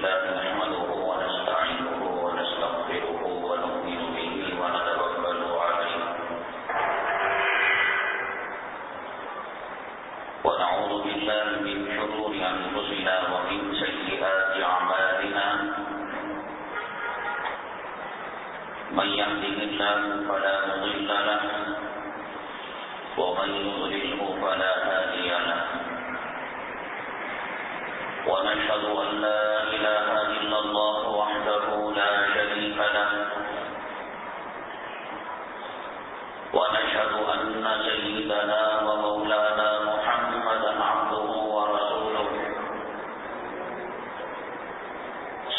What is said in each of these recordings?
لله نحمده ونستعينه ونستغفره ونؤمن به ونتوكل عليه ونعوذ بالله من شرور أنفسنا ومن سيئات أعمالنا من يهده الله فلا مضل له ومن يضلله فلا هادي له ونشهد أن لا إله إلا الله وحده لا شريك له ونشهد أن سيدنا ومولانا محمدا عبده ورسوله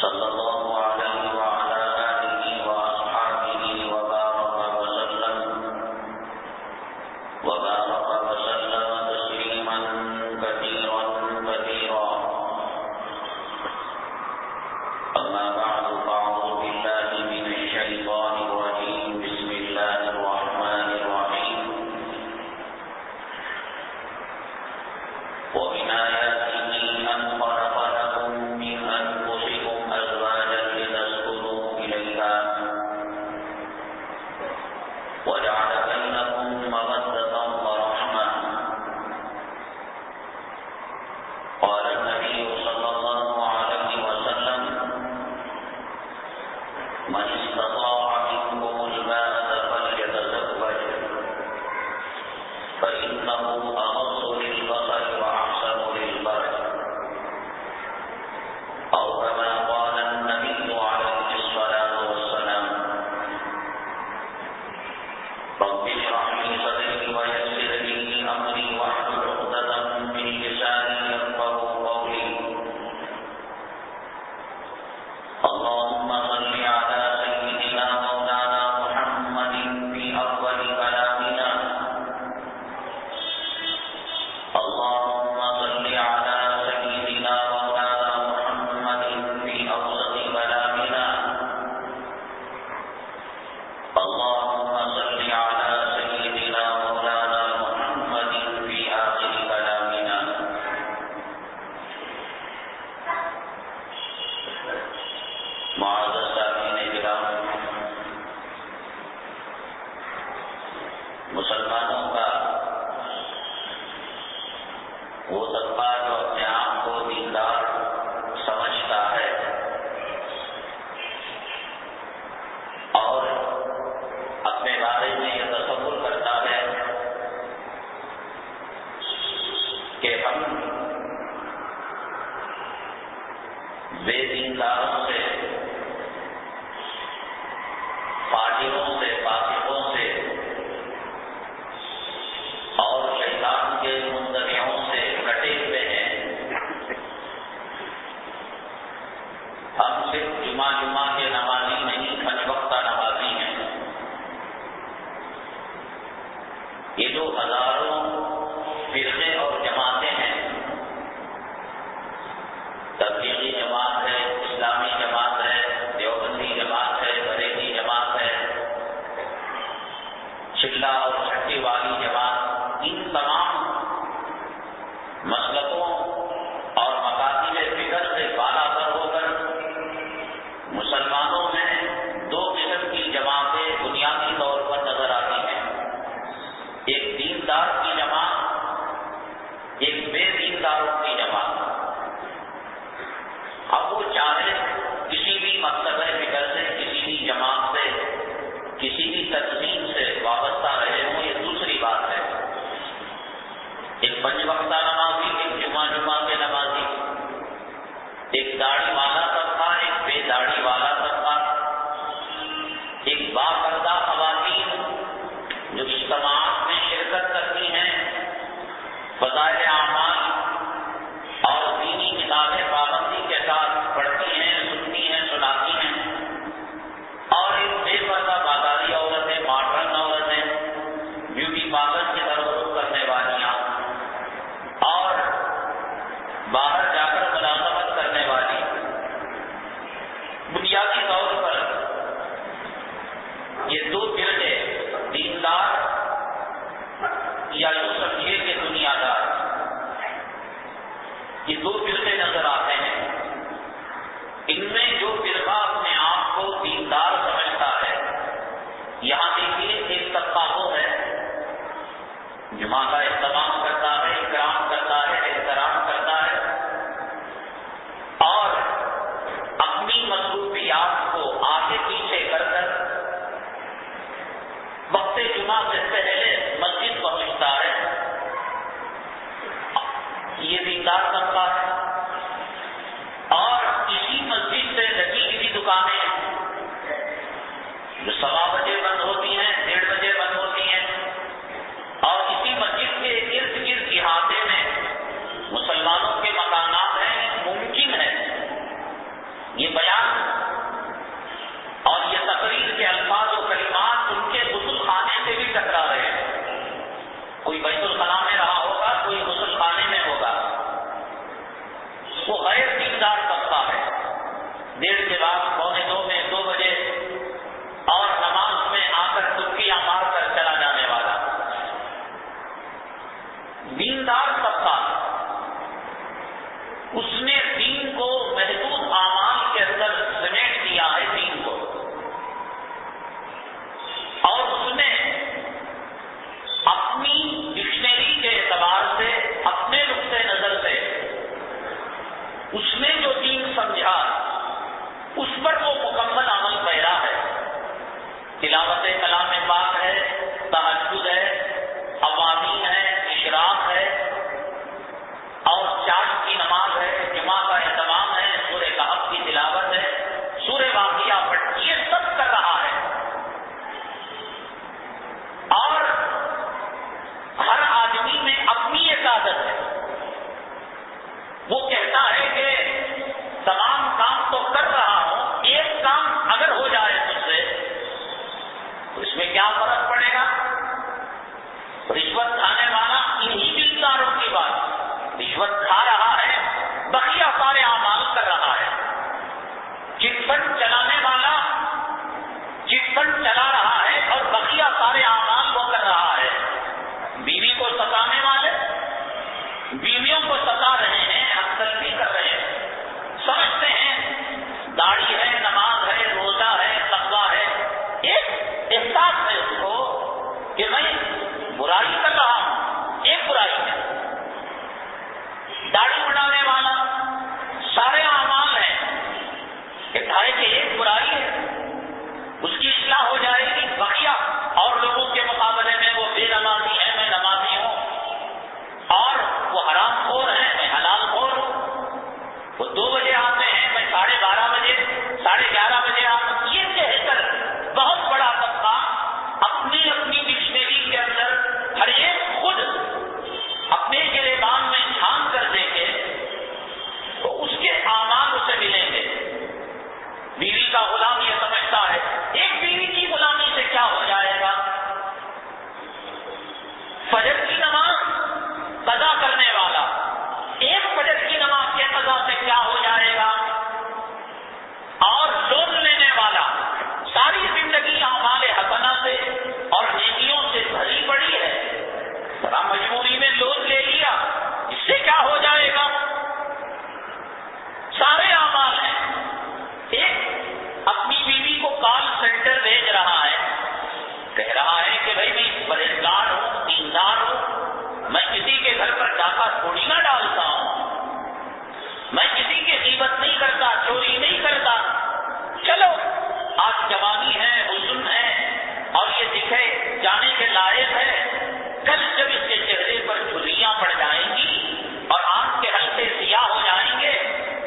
صلى الله عليه وعلى آله وأصحابه وبارك وسلم تسليما كثيرا كثيرا. أما بعد فأعوذ بالله من الشيطان الرجيم. بسم الله الرحمن الرحيم. ومن آياته أن خلق لكم من أنفسكم أزواجا لتسكنوا إليها وجعل بينكم مودة ورحمة. قال النبي صلى الله عليه وسلم: من استطاع منكم الباءة فليتزوج فإنه أغض للبصر وأحسن للفرج. أو كما قال النبي عليه الصلاة والسلام: رب اشرح لي صدري ويسر لي أمري واحلل عقدة من لساني يفقهوا قولي. اللهم صل على سيدنا مولانا محمد في أول كلامنا. اللهم صل على سيدنا مولانا محمد في أوسط كلامنا. اللهم صل على سيدنا مولانا محمد في آخر كلامنا. معزز سامعین کرام، مسلمانوں کا وہ طبقہ جو اپنے آپ کو دیندار سمجھتا ہے اور اپنے بارے میں یہ تصور کرتا ہے کہ ہم بے دینداروں سے، فاجروں سے، فاسقوں سے اور شیطان کے منتظروں سے کٹے ہوئے ہیں. ہم صرف جمعہ کے نمازی نہیں، 5 وقتہ نمازی ہیں. یہ جو ہزاروں فرقے اور جماعتیں ہیں، تبلیغی جماعت ہے، اسلامی جماعت ہے، دیوبندی جماعت ہے، بریلی جماعت ہے، چلہ اور چھٹی والی جماعت، ان تمام مسلکوں اور مکاتب فکر سے بالا تر ہو کر مسلمانوں میں 2 قسم کی جماعتیں بنیادی طور پر نظر آتی ہیں. ایک دیندار کی جماعت، ایک بے دینداروں کی جماعت. اب وہ چاہے کسی بھی مکتب فکر سے، کسی بھی جماعت سے، کسی بھی تنظیم سے وابستہ رہے ہوں، یہ دوسری بات ہے. ایک 5 وقتہ نمازی، ایک جمعہ کے نمازی، ایک داڑھی والا طبقہ، ایک بے داڑھی والا طبقہ، ایک باپردہ خواتین جو اجتماعات میں شرکت کرتی ہیں، فضائل اعمال اور دینی کتابیں پابندی کے ساتھ پڑھتی ہیں، سنتی ہیں، سناتی ہیں. اور ایک بے پردہ بازاری عورتیں، ماڈرن عورتیں، بیوٹی پارلر کی طرف رخ کرنے والیاں اور باہر جا کر ملازمت کرنے والی ان میں جو فرقہ اپنے آپ کو دیندار سمجھتا ہے، یہاں دیکھیے ایک طبقہ وہ ہے جمعہ کا اہتمام کرتا ہے، اکرام کرتا ہے، احترام کرتا ہے، اور اپنی مصروفیات کو آگے پیچھے کر کر وقت جمعہ سے پہلے مسجد پہنچتا ہے، یہ دیندار طبقہ ہے۔ اور اسی مسجد سے لگی ہوئی دکانیں جو 1:15 بجے بند ہوتی ہیں، 1:30 بجے بند ہوتی ہیں، اور اسی مسجد کے ارد گرد احاطے میں مسلمانوں کے مکانات ہیں، ممکن ہے یہ بیان اور یہ تقریر کے الفاظ و کلمات ان کے غسل خانے سے بھی ٹکرا رہے ہیں۔ کوئی بیت الخلاء میں رہا ہوگا، کوئی غسل خانے میں ہوگا، وہ غیر دیندار طبقہ ہے۔ 1:30 کے بعد 1:45 میں 2 بجے اور نماز میں آ کر تبکیاں مار کر چلا جانے والا دیندار طبقہ، اس نے دین کو محدود اعمال کے اندر سمیٹ دیا ہے دین کو، اور اس نے اپنی ڈکشنری کے اعتبار سے، اپنے نقطۂ نظر سے اس نے جو دین سمجھا اس پر وہ مکمل عمل پیرا ہے۔ تلاوت کلام پاک ہے، تہجد ہے، اوامین ہے، اشراق ہے، اور چاش کی نماز ہے، جمعہ کا اہتمام ہے، سورہ کہف کی تلاوت ہے، سورہ واقعہ پڑھ، یہ سب کر رہا ہے۔ اور ہر آدمی میں اپنی ایک عادت ہے، وہ کہتا ہے کہ تمام کام تو کر رہا ہوں، ایک کام اگر ہو جائے مجھ سے تو اس میں کیا فرق پڑے گا؟ رشوت کھانے والا انہی دینداروں کی بات، رشوت کھا رہا ہے، بقیہ سارے اعمال کر رہا ہے۔ چٹ فنڈ چلانے والا چٹ فنڈ چلا رہا ہے اور بقیہ سارے اعمال وہ کر رہا ہے۔ بیوی کو ستانے والے بیویوں کو ستا رہے ہیں، حق تلفی کر رہے ہیں، سمجھتے ہیں داڑھی ہے، نماز ہے، روزہ ہے، تقویٰ ہے، ایک احساس ہے اس کو کہ میں برائی کر رہا ہوں، ایک برائی ہے۔ داڑھی بڑھانے والا سارے اعمال ہیں، کہتا ہے کہ ایک برائی ہے، اس کی اصلاح ہو جائے گی، بقیہ اور لوگوں کے مقابلے میں وہ بے نمازی ہے، میں نمازی ہوں، اور وہ حرام خور ہے، میں حلال خور ہوں، وہ 2 بجے آتے ہیں، میں 12:30 بجے 11:30 بجے آتا ہوں۔ یہ کہہ کر بہت بڑا طبقہ اپنی ڈکشنری کے اندر ہر ایک خود اپنے گریبان میں جھانک کر دیکھے تو اس کے اعمال اسے ملیں گے۔ بیوی کا غلام یہ سمجھتا ہے ایک بیوی کی غلامی سے کیا ہو جائے گا، فجر کی نماز قضا کرنے والا ایک فجر کی نماز کے قضا سے کیا ہو جائے گا، اور لون لینے والا ساری زندگی اعمال حسنہ سے اور نیکیوں سے بھری پڑی ہے، ذرا مجبوری میں لون لے لیا، اس سے کیا ہو جائے گا، سارے اعمال ہیں۔ ایک اپنی بیوی کو کال سینٹر بھیج رہا ہے، کہہ رہا ہے کہ بھائی میں پرہیزگار ہوں، دیندار ہوں، میں کسی کے گھر پر ڈاکہ تھوڑی نہ ڈالتا ہوں، میں کسی کی غیبت نہیں کرتا، چوری نہیں کرتا، چلو آج جوانی ہے، حسن ہے اور یہ دکھے جانے کے لائق ہے، کل جب اس کے چہرے پر جھریاں پڑ جائیں گی اور آنکھ کے حلقے سیاہ ہو جائیں گے،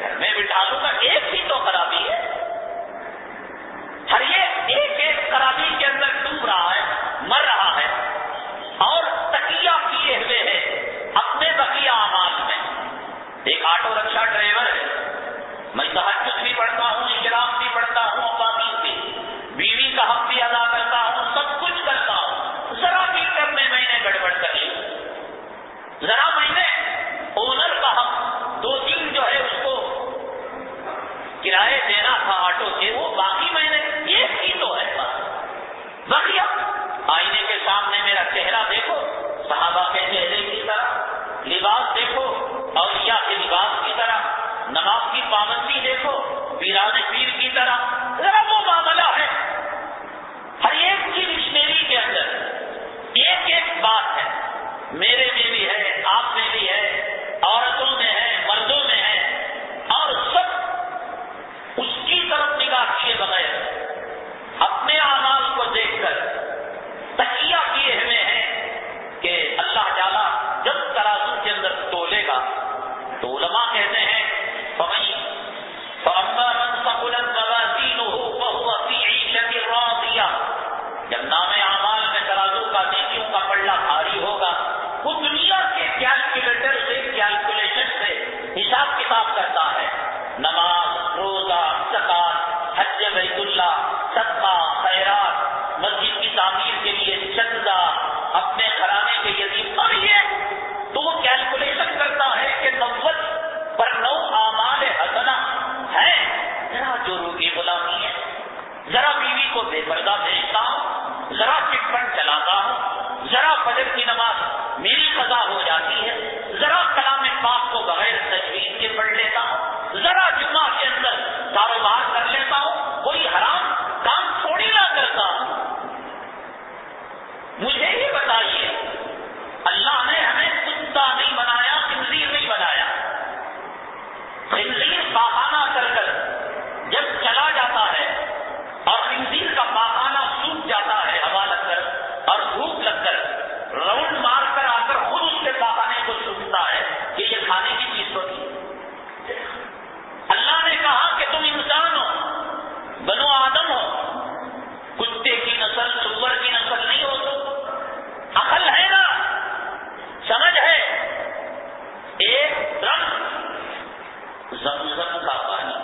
گھر میں بٹھا لوں گا، ایک ہی تو خرابی ہے، ہر ایک خرابی کے اندر ڈوب رہا ہے، مر رہا ہے، اور تکیہ کیے ہوئے ہے اپنے بقیہ اعمال میں۔ ایک آٹو رکشا ڈرائیور ہے، میں تہجد بھی پڑھتا ہوں، اشراق بھی پڑھتا ہوں، اوامین بھی، بیوی کا حق بھی ادا کرتا ہوں، سب کچھ کرتا ہوں، ذرا میٹر میں نے گڑبڑ کر لی، ذرا میں نے اونر کا حق 2 دن جو ہے اس کو کرائے دینا تھا آٹو کے، وہ باقی میں نے ایک ہی تو ہے بس، بقیہ آئینے کے سامنے میرا چہرہ دیکھو، صحابہ کے چہرے کی طرح، لباس دیکھو اولیاء کے لباس کی طرح، نماز کی پابندی دیکھو، پیران پیر کی طرح ذرا وہ معاملہ ہے. ہر ایک کی ڈکشنری کے اندر ایک ایک بات ہے. میرے میں بھی ہے, آپ میں بھی ہے, عورتوں میں ہے, مردوں میں ہے, اور سب اس کی طرف نگاہ کیے بغیر اپنے اعمال کو دیکھ کر تکیہ کیے ہوئے ہیں کہ اللہ تعالیٰ جب ترازو کے اندر تولے گا تو علماء کہتے ہیں فَأَمَّا مَنْ ثَقُلَتْ مَوَازِينُهُ فَهُوَ فِي عِيشَةٍ رَاضِيَةٍ. جب نام اعمال میں ترازو کا نیکیوں کا پلڑا بھاری ہوگا, وہ دنیا کے کیلکولیٹر سے کیلکولیشن سے حساب کتاب کرتا ہے. نماز, روزہ, زکات, حج بیت اللہ, صدقہ, خیرات, مسجد کی تعمیر کے لیے چندہ, اپنے گھرانے کے یتیم, اور یہ تو وہ کیلکولیشن کرتا ہے کہ 90/9 اعمال حسنہ ہیں. ذرا جو روگی غلامی ہے, ذرا بیوی کو بے پردہ بھیجتا ہوں, ذرا چٹ فنڈ چلاتا ہوں, ذرا فجر کی نماز میری قضا ہو جاتی ہے, ذرا کلام پاک کو بغیر تجوید کے پڑھ لیتا ہوں, ذرا جمعہ کے اندر کاروبار کر لیتا ہوں, کوئی حرام کام تھوڑی نہ کرتا ہوں. مجھے یہ بتائیے, اللہ نے ہمیں کتا نہیں بنایا, خنزیر نہیں بنایا. خنزیر پاخانہ کر کر جب چلا جاتا ہے اور خنزیر کا پاخانہ سوکھ جاتا ہے ہوا لگ کر اور دھوپ لگ کر, راؤنڈ مار کر آ کر خود اس کے پاخانے کو سوکھتا ہے کہ یہ کھانے کی چیز تو تھی. اللہ نے کہا کہ تم انسان ہو, بنو آدم ہو, کتے کی نسل, سور کی نسل نہیں ہو. تو عقل ہے نا, سمجھ ہے. ایک درخت زمزم کا پانی,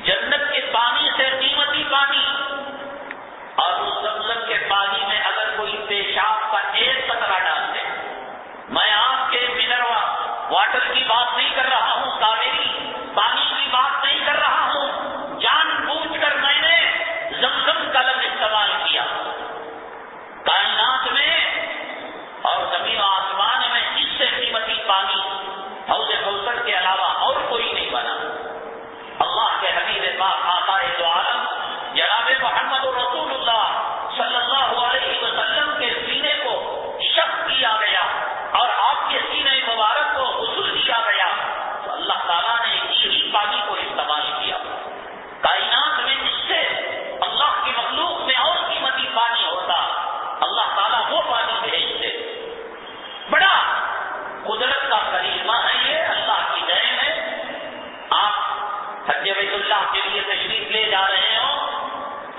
جنت کے پانی سے قیمتی پانی, اور اس زمزم کے پانی میں اگر کوئی پیشاب کا ایک قطرہ ڈال دے, میں آپ کے منروا واٹر کی بات نہیں کر رہا ہوں, کاویری پانی کی بات نہیں کر رہا ہوں, جان بوجھ کر میں نے زمزم کا لفظ استعمال کیا. کائنات میں اور زمین و آسمان میں اس سے قیمتی پانی حوض کوثر کے علاوہ اور کوئی نہیں بنا. اللہ کے حبیب پاک آقا دو عالم جناب محمد رسول اللہ صلی اللہ علیہ وسلم کے سینے کو شق کیا گیا اور آپ کے سینے مبارک کو غسل دیا گیا, تو اللہ تعالیٰ نے اسی پانی کو استعمال کیا. کائنات میں اس سے اللہ کی مخلوق میں اور قیمتی پانی ہوتا, اللہ تعالیٰ وہ پانی بھیجتے. بڑا قدرت کا کرشمہ ہے یہ, اللہ کی دین ہے. آپ حج بیت اللہ کے لیے تشریف لے جا رہے ہو,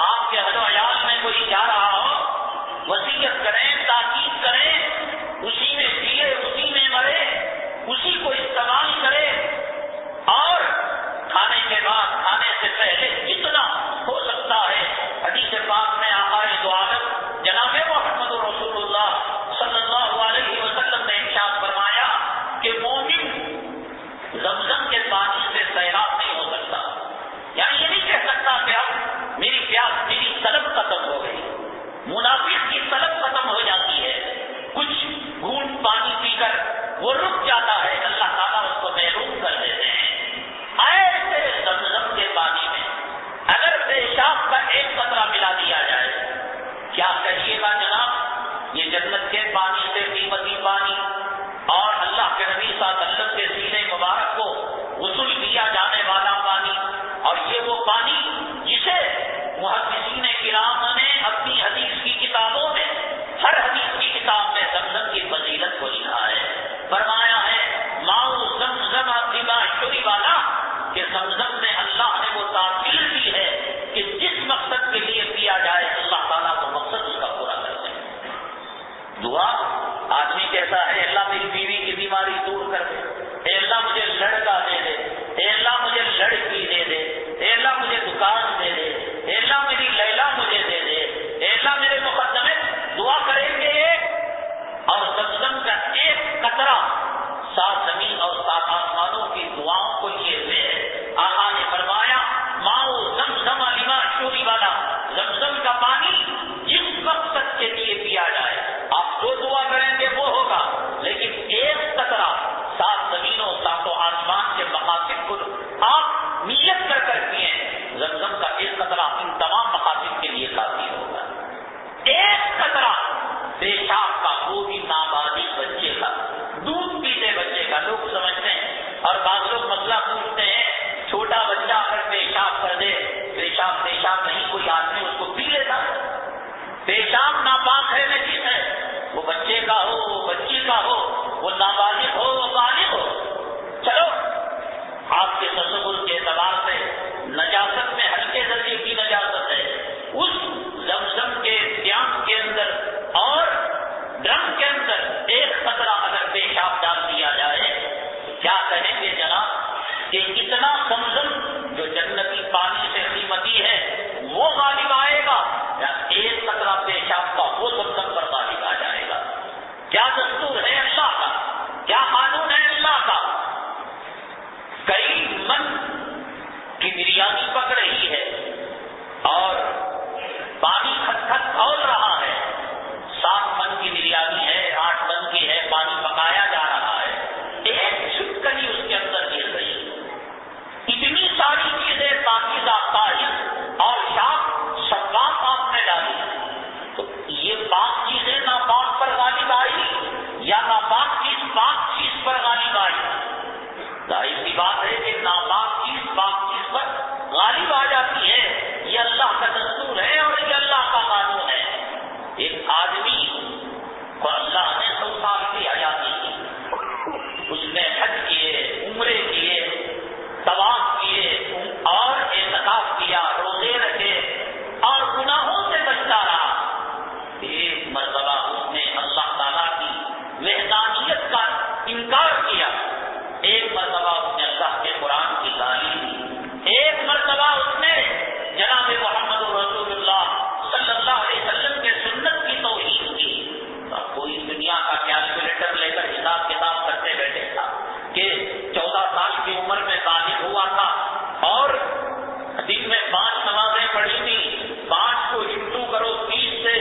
آپ کے اہل و عیال میں کوئی جا رہا ہو, وصیت کریں, تاکید کریں, اسی میں جیے, اسی میں مرے, اسی کو استعمال کرے, اور کھانے کے بعد, کھانے سے پہلے جتنا ہو سکتا ہے. حدیث پاک میں آقا دو عالم جناب محمد رسول اللہ صلی اللہ علیہ وسلم نے ارشاد فرمایا کہ مومن زمزم کے پانی سے سیراب نہیں ہو سکتا. یعنی یہ نہیں کہہ سکتا کہ اب میری پیاس, میری طلب ختم ہو گئی. منافق کی طلب ختم ہو جاتی ہے, کچھ گھونٹ پانی پی کر وہ رک جاتا ہے, اللہ تعالیٰ اس کو محروم کر دیتے ہیں. ایسے زمزم کے پانی میں اگر پیشاب کا ایک قطرہ ملا دیا جائے, کیا کہیے گا جناب, یہ جنت کے پانی سے قیمتی پانی اور اللہ کے نبی صلی اللہ علیہ وسلم کے سینے مبارک کو غسل کیا جانے والا پانی, اور یہ وہ پانی جسے محدثین کرام نے اپنی حدیث کی کتابوں میں, ہر حدیث کی کتاب میں زمزم کی فضیلت کو لکھا ہے. فرمایا ہے ماؤ زمزم بما شرب والا, کہ زمزم میں اللہ نے وہ تعبیر دی ہے کہ جس مقصد کے لیے پیا جائے اللہ تعالیٰ کو مقصد اس کا پورا کرتے ہیں. دعا آدمی کہتا ہے, اللہ میری بیوی کی بیماری دور کر دے, اے اللہ مجھے لڑکا دے دے, اے اللہ مجھے لڑکی دے دے, اے اللہ مجھے دکان دے دے, اے اللہ میری لیلا مجھے دے دے, اے اللہ میرے مقدمے. دعا کریں گے اور زمزم کا ایک قطرہ 7 زمین اور 7 آسمانوں کی دعاؤں کو لیے ہوئے. آقا نے فرمایا ماؤ زمزم لما شرب والا, زمزم کا پانی جس مقصد کے لیے پیا جائے, آپ جو دعا کریں گے وہ ہوگا, لیکن ایک قطرہ 7 کوئی آدمی اس کو پی لیتا ہے. پیشاب ناپاک ہے نجس ہے، وہ بچے کا ہو وہ بچی کا ہو، وہ نابالغ ہو وہ بالغ ہو. چلو آپ کے تصور کے اعتبار سے نجاست میں ہلکے درجے کی نجاست ہے. اس زمزم کے ڈیم کے اندر اور ڈرم کے اندر ایک قطرہ اگر پیشاب ڈال دیا جائے، کیا کہیں گے جناب کہ اتنا زمزم جو جنتی پانی سے قیمتی ہے وہ غالب آئے گا یا ایک قطرہ پیشاب کا وہ زمزم پر غالب آ جائے گا؟ کیا دستور ہے اللہ کا؟ کیا قانون ہے اللہ کا؟ کئی من کی بریانی پک رہی ہے اور پانی کھٹ کھٹ کھول رہا ہے. 7 من کی بریانی ہے، 8 من کی ہے، پانی پکایا جا رہا ہے، ایک چھٹکنی اس کے اندر گر رہی ہے. اتنی ساری چیزیں پاکیزہ طاہر اور صاف شفاف آپ نے ڈالی، تو یہ پاک چیزیں ناپاک پر غالب آئی یا ناپاک چیز پاک چیز پر غالب آئی؟ ظاہر سی بات ہے کہ ناپاک چیز پاک چیز پر غالب آ جاتی ہے. یہ اللہ کا دستور ہے اور یہ اللہ کا قانون ہے. ایک آدمی کو اللہ نے 100 سال کی حیاتی کی، اس نے حج کیے، عمرے کیے، طواف کیے اور اعتکاف کیا، روزے رکھے اور گناہوں سے بچتا رہا. ایک مرتبہ اس نے اللہ تعالیٰ کی وحدانیت کا انکار کیا، ایک مرتبہ اس نے اللہ کے قرآن کی گالی دی، ایک مرتبہ اس نے جناب محمد رسول اللہ صلی اللہ علیہ وسلم کے سنت کی توہین کی. کوئی دنیا کا کیلکولیٹر لے کر حساب کتاب کرتے بیٹھے تھا کہ 14 سال کی عمر میں بالغ ہوا تھا اور دن میں 5 نمازیں پڑھی تھی، 5 کو انٹو کرو 30 سے،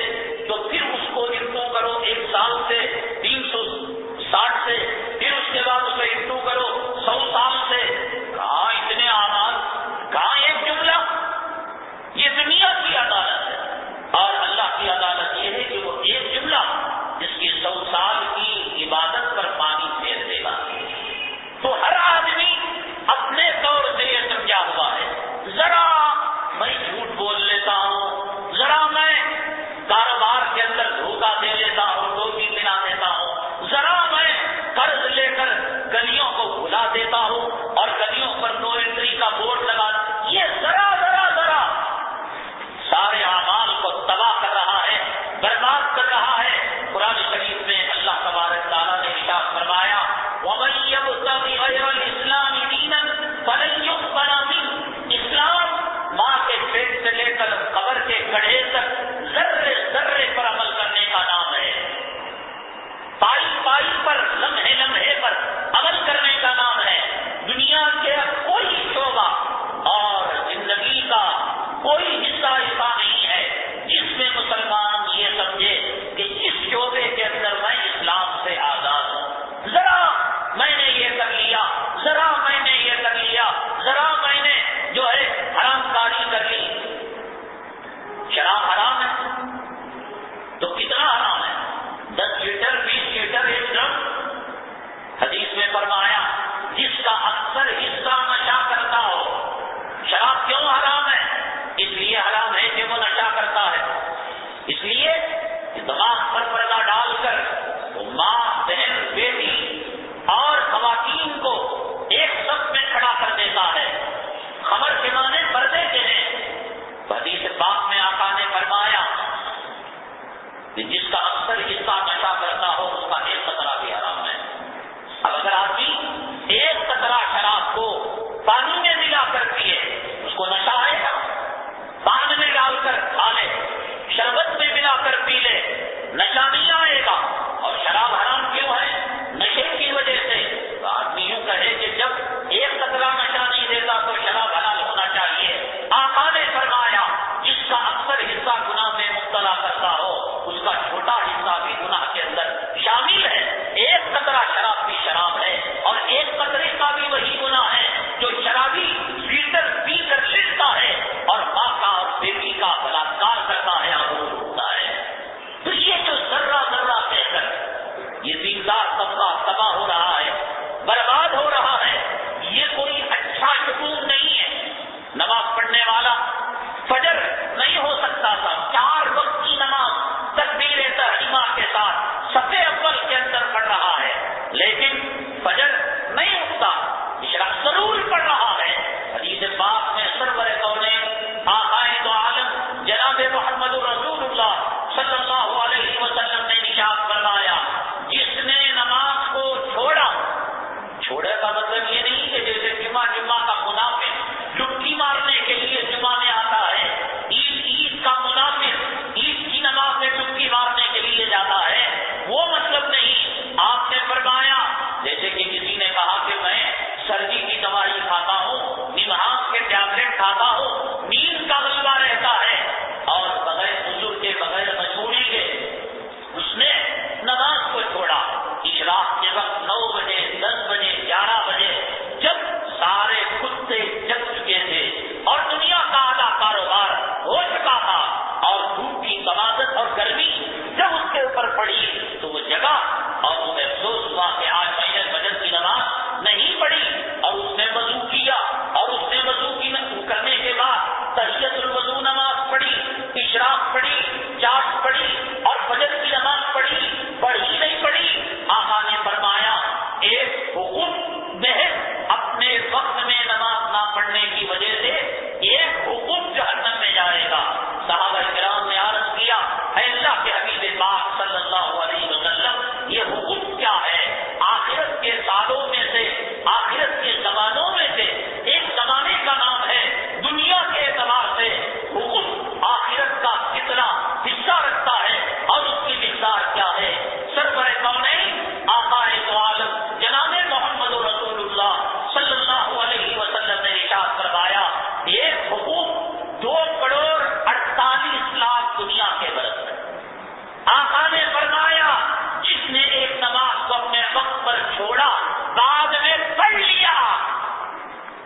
تو پھر اس کو انٹو کرو 1 سال سے 360 سے، پھر اس کے بعد اسے انٹو کرو 100 سال سے. کہاں اتنے اعمال، کہاں ایک جملہ؟ یہ دنیا کی عدالت ہے اور اللہ کی عدالت یہ ہے کہ وہ ایک جملہ جس کی 100 سال کی عبادت پر پانی پھیر دے گا. تو ہر آدمی اپنے طور سے یہ سمجھا ہوا ہے، ذرا میں جھوٹ بول لیتا ہوں، ذرا میں کاروبار کے اندر دھوکہ دے لیتا ہوں، ٹوپی پہنا دیتا ہوں، ذرا میں قرض لے کر گلیوں کو بھلا دیتا ہوں اور گلیوں پر نو انٹری کا بورڈ لگا، یہ ذرا ذرا ذرا سارے اعمال کو تباہ کر رہا ہے، برباد کر رہا ہے. قرآن شریف میں اللہ تبارک تعالیٰ نے ارشاد فرمایا وَمَن يَبْتَغِ غَيْرَ الْإِسْلَامِ دِينًا فَلَن يُقْبَلَ مِنْهُ. اسلام ماں کے پیٹ سے لے کر قبر کے گڑھے تک ذرے ذرے پر عمل کرنے کا نام ہے، پائی پائی پر لمحے لمحے پر عمل کرنے کا نام ہے. دنیا کے کوئی شعبہ اور زندگی کا کوئی حصہ ایسا نہیں ہے جس میں مسلمان یہ سمجھے کہ اس شعبے کے اندر میں اسلام سے آزاد ہوں. ذرا میں نے یہ کر لیا، ذرا میں نے یہ کر لیا، ذرا میں نے جو ہے حرام کاری کر لی. شراب حرام ہے تو کتنا حرام ہے؟ 10 لیٹر 20 لیٹر ایک ڈرم. حدیث میں فرمایا جس کا اکثر حصہ نشہ کرتا ہو. شراب کیوں حرام ہے؟ اس لیے حرام ہے کہ وہ نشہ کرتا ہے، اس لیے دماغ پر پردہ ڈال کر وہ ماں بہن بیٹی اور خواتین کو ایک صف میں کھڑا کر دیتا ہے. خبر کے معنی پردے کے ہیں. حدیث پاک میں آقا نے فرمایا کہ جس کا اکثر حصہ نشہ کرتا ہو اس کا ایک قطرہ بھی حرام ہے. اب اگر آدمی ایک قطرہ شراب کو پانی میں ملا کر پیے اس کو نشہ آئے گا؟ پانی میں ڈال کر کھا لے، شربت میں ملا کر پی لے، نشہ نہیں آئے گا. اور شراب حرام کیوں ہے؟ نشے کی وجہ سے. تو آدمی یوں کہے کہ جب ایک قطرہ نشہ نہیں دیتا تو شراب حلال ہونا چاہیے. آقا نے فرمایا جس کا اکثر حصہ گناہ میں مبتلا کرتا ہو اس کا چھوٹا حصہ بھی گناہ کے اندر شامل ہے. ایک قطرہ شراب بھی شراب ہے اور ایک قطرے کا بھی وہی گناہ ہے جو شرابی فلٹر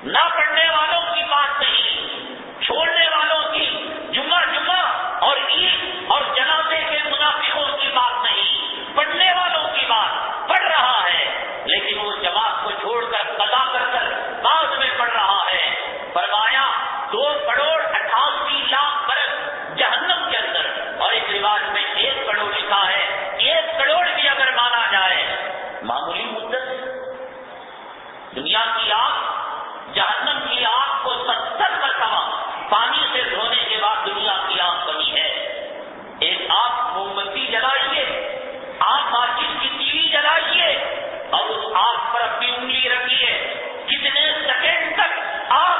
نہ پڑھنے والوں کی بات نہیں، چھوڑنے والوں کی، جمعہ اور عید اور جنازے کے منافقوں کی بات نہیں، پڑھنے والوں کی بات۔ پڑھ رہا ہے لیکن وہ جماعت کو چھوڑ کر قضا کر کر بعد میں پڑھ رہا ہے۔ فرمایا 2.88 کروڑ برس جہنم کے اندر، اور ایک روایت میں 1 کروڑ لکھا ہے، 1 کروڑ بھی اگر مانا جائے معمولی مدت۔ دنیا کی آگ، جہنم کی آگ کو 70 مرتبہ پانی سے دھونے کے بعد دنیا کی آگ بنی ہے۔ ایک آپ موم بتی جلائیے، آپ ماچس کی تیلی جلائیے اور اس آگ پر اپنی انگلی رکھیے، کتنے سیکنڈ تک آگ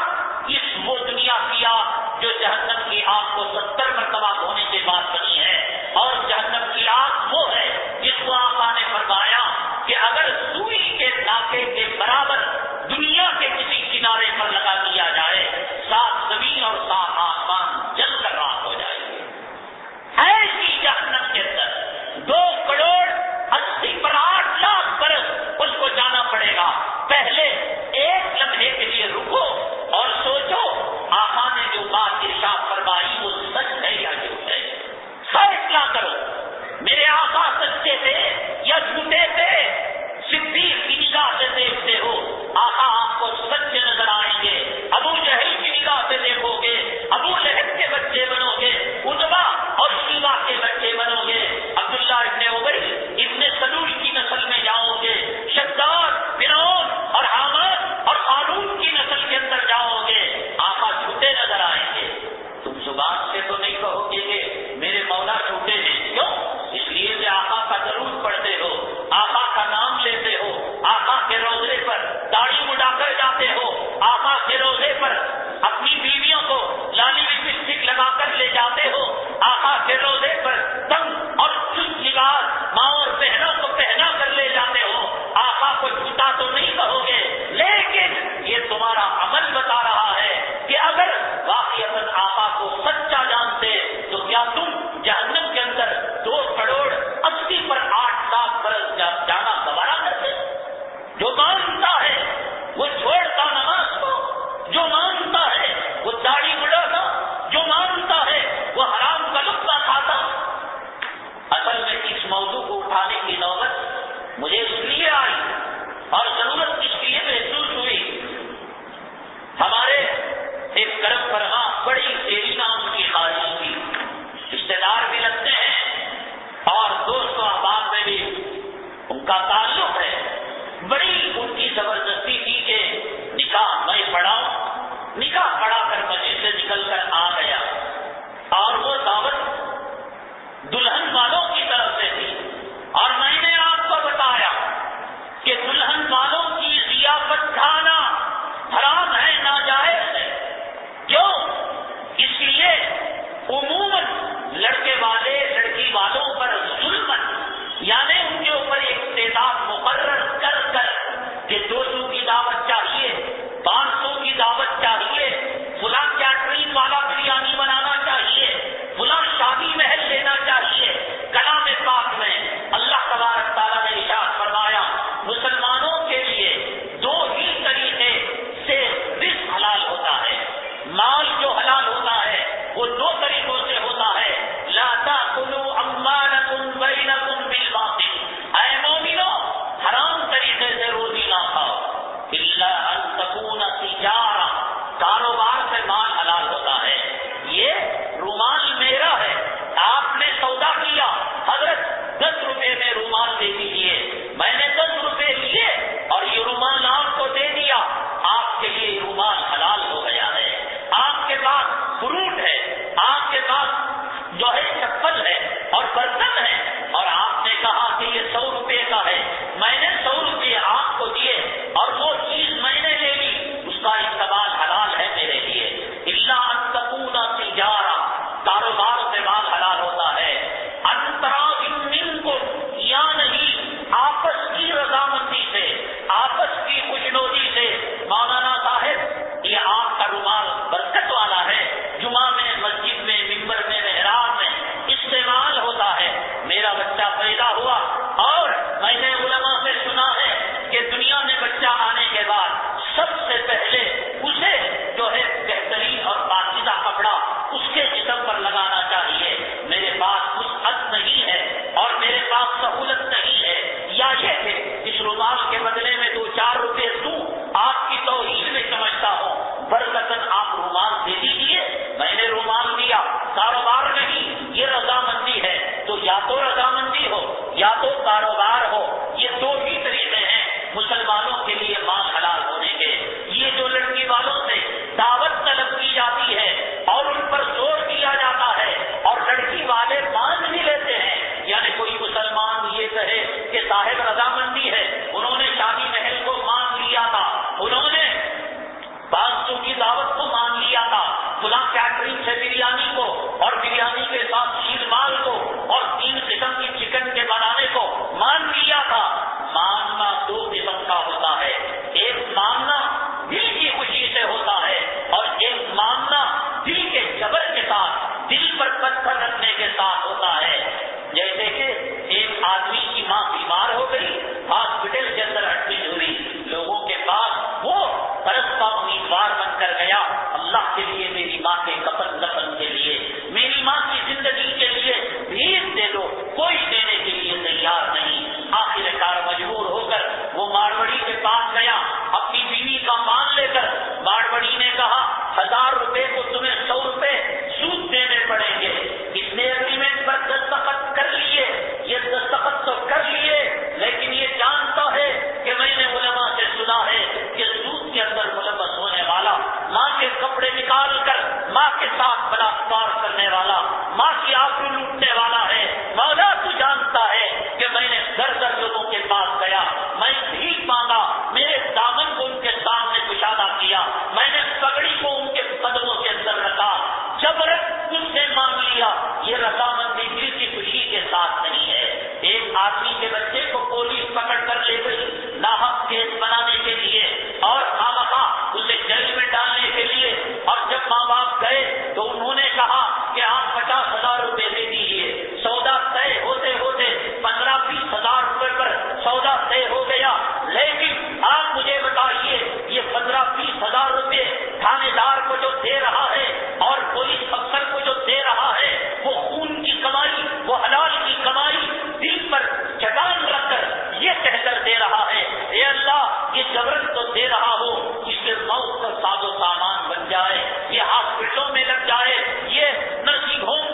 اس وہ دنیا کی آگ جو جہنم کی آگ کو 70 مرتبہ دھونے کے بعد بنی ہے۔ اور جہنم کی آگ وہ ہے جس کو آقا نے فرمایا کہ اگر سوئی کے ناکے کے برابر دنیا کے کسی کنارے پر لگا دیا جائے، 7 زمین اور 7 آسمان جل کر راکھ ہو جائے گی۔ ایسی جہنم کے اندر 2.80 برس اس کو جانا پڑے گا۔ پہلے ایک لمحے کے لیے رکو اور سوچو آقا نے جو بات ارشاد فرمائی وہ سچ ہے یا جھوٹ ہے، فیصلہ کرو۔ میرے آقا سچے تھے یا جھوٹے تھے؟ صدیق کی نگاہ سے دیکھتے ہو، آقا آپ کو سچے نظر آئیں گے۔ ابو جہل کی نگاہ سے دیکھو گے، ابو لہب کے بچے بنو گے، عتبہ اور شیبہ کے بچے بنو گے، عبداللہ ابن ابی ابن سلول کی نسل میں جاؤ گے، شداد، فرعون اور حامان اور قارون کی نسل کے اندر جاؤ گے۔ آقا جھوٹے نظر آئیں گے۔ تم زبان سے تو نہیں کہو گے کہ میرے مولا جھوٹے ہیں، کیوں؟ اس لیے کہ آقا کا درود پڑھتے ہو، آقا کا نام لیتے ہو، آقا کے روضے پر داڑھی مڈا کر جاتے ہو، آقا کے روضے پر اپنی بیویوں کو لالی لپسٹک لگا کر لے جاتے ہو، آقا کے روضے پر تنگ اور چست لباس ماں اور بہنوں کو پہنا کر لے جاتے ہو۔ آقا کو جھوٹا تو نہیں کہو گے، لیکن یہ تمہارا عمل بتا رہا ہے کہ اگر واقعتاً آقا کو سچا جانتے تو کیا تم جہنم کے اندر 2.80 پر 8 لاکھ برس جانا گوارا کرتے؟ جو مانتا ہے وہ چھوڑتا نماز کو، جو مانتا ہے وہ داڑھی مڈاتا، جو مانتا ہے وہ حرام کا لقمہ کھاتا۔ اصل میں اس موضوع کو اٹھانے کی نوبت مجھے اس لیے آئی اور ضرورت اس لیے محسوس ہوئی، ہمارے ایک کرم فرما بڑی تیری نام کی خواہش تھی، رشتے دار بھی لگتے ہیں اور دوست و احباب میں بھی ان کا تعلق ہے، بڑی ان کی زبردستی تھی کہ نکاح میں پڑھاؤں، نکاح پڑھا کر مسجد سے نکل کر آ گیا، اور وہ دعوت دلہن والوں کی طرف سے تھی، اور میں نے آپ کو بتایا کہ دلہن والوں کی ضیافت کھانا حرام ہے، ناجائز ہے۔ کیوں؟ اس لیے عموماً لڑکے والے لڑکی والوں پر ظلم، یعنی ان کے اوپر ایک تعداد مقرر کر کر کہ 200 اللہ کے لیے میری ماں کے کفن دفن کے لیے، میری ماں کی زندگی کے لیے بھیج دے دو، کوئی دینے کے لیے تیار نہیں۔ آخر کار مجبور ہو کر وہ ماروڑی کے پاس گیا اپنی بیوی کا مان لے کر۔ ماروڑی نے کہا 1000 روپے کو تمہیں 100 روپے سود دینے پڑیں گے۔ اس نے اگریمنٹ پر دستخط کر لیے، یہ دستخط تو کر لیے، لیکن یہ جانتا ہے کہ میں نے علماء سے سنا ہے کہ سود کے اندر ملوث ہونے والا، ماں کے کپڑے نکال کر ماں کے ساتھ بلاکار کرنے والا، ماں کی آبرو لوٹنے والا ہے۔ مولا تو جانتا ہے کہ میں نے در در لوگوں کے پاس گیا، میں بھیک مانگا، میرے دامن کو ان کے سامنے کشادہ کیا، میں نے پگڑی کو ان کے قدموں کے اندر رکھا، جبرن تم سے مانگ لیا۔ یہ رضامندی دل کی خوشی کے ساتھ نہیں ہے۔ ایک آدمی کے بچے کو پولیس پکڑ کر لے گئی ناحق کیس بنانے کے لیے اور خامخواہ اسے جیل میں ڈالنے کے لیے، اور جب ماں باپ گئے تو انہوں نے کہا کہ آپ 50,000 روپے دے دیجیے۔ سودا طے ہوتے ہوتے 15-20 ہزار روپے پر سودا طے ہو گیا، لیکن آپ مجھے بتائیے یہ 15-20 ہزار روپے تھانے دار کو جو دے رہا ہے اور پولیس افسر کو جو دے رہا ہے، وہ خون کی کمائی، وہ حلال کی کمائی دل پر چٹان رکھ کر یہ کہہ کر دے رہا ہے اے اللہ یہ جبرن تو دے رہا ہو، اس کے موت کا ساز و سامان بن جائے، یہ ہاسپٹلوں میں لگ جائے، یہ نرسنگ ہوم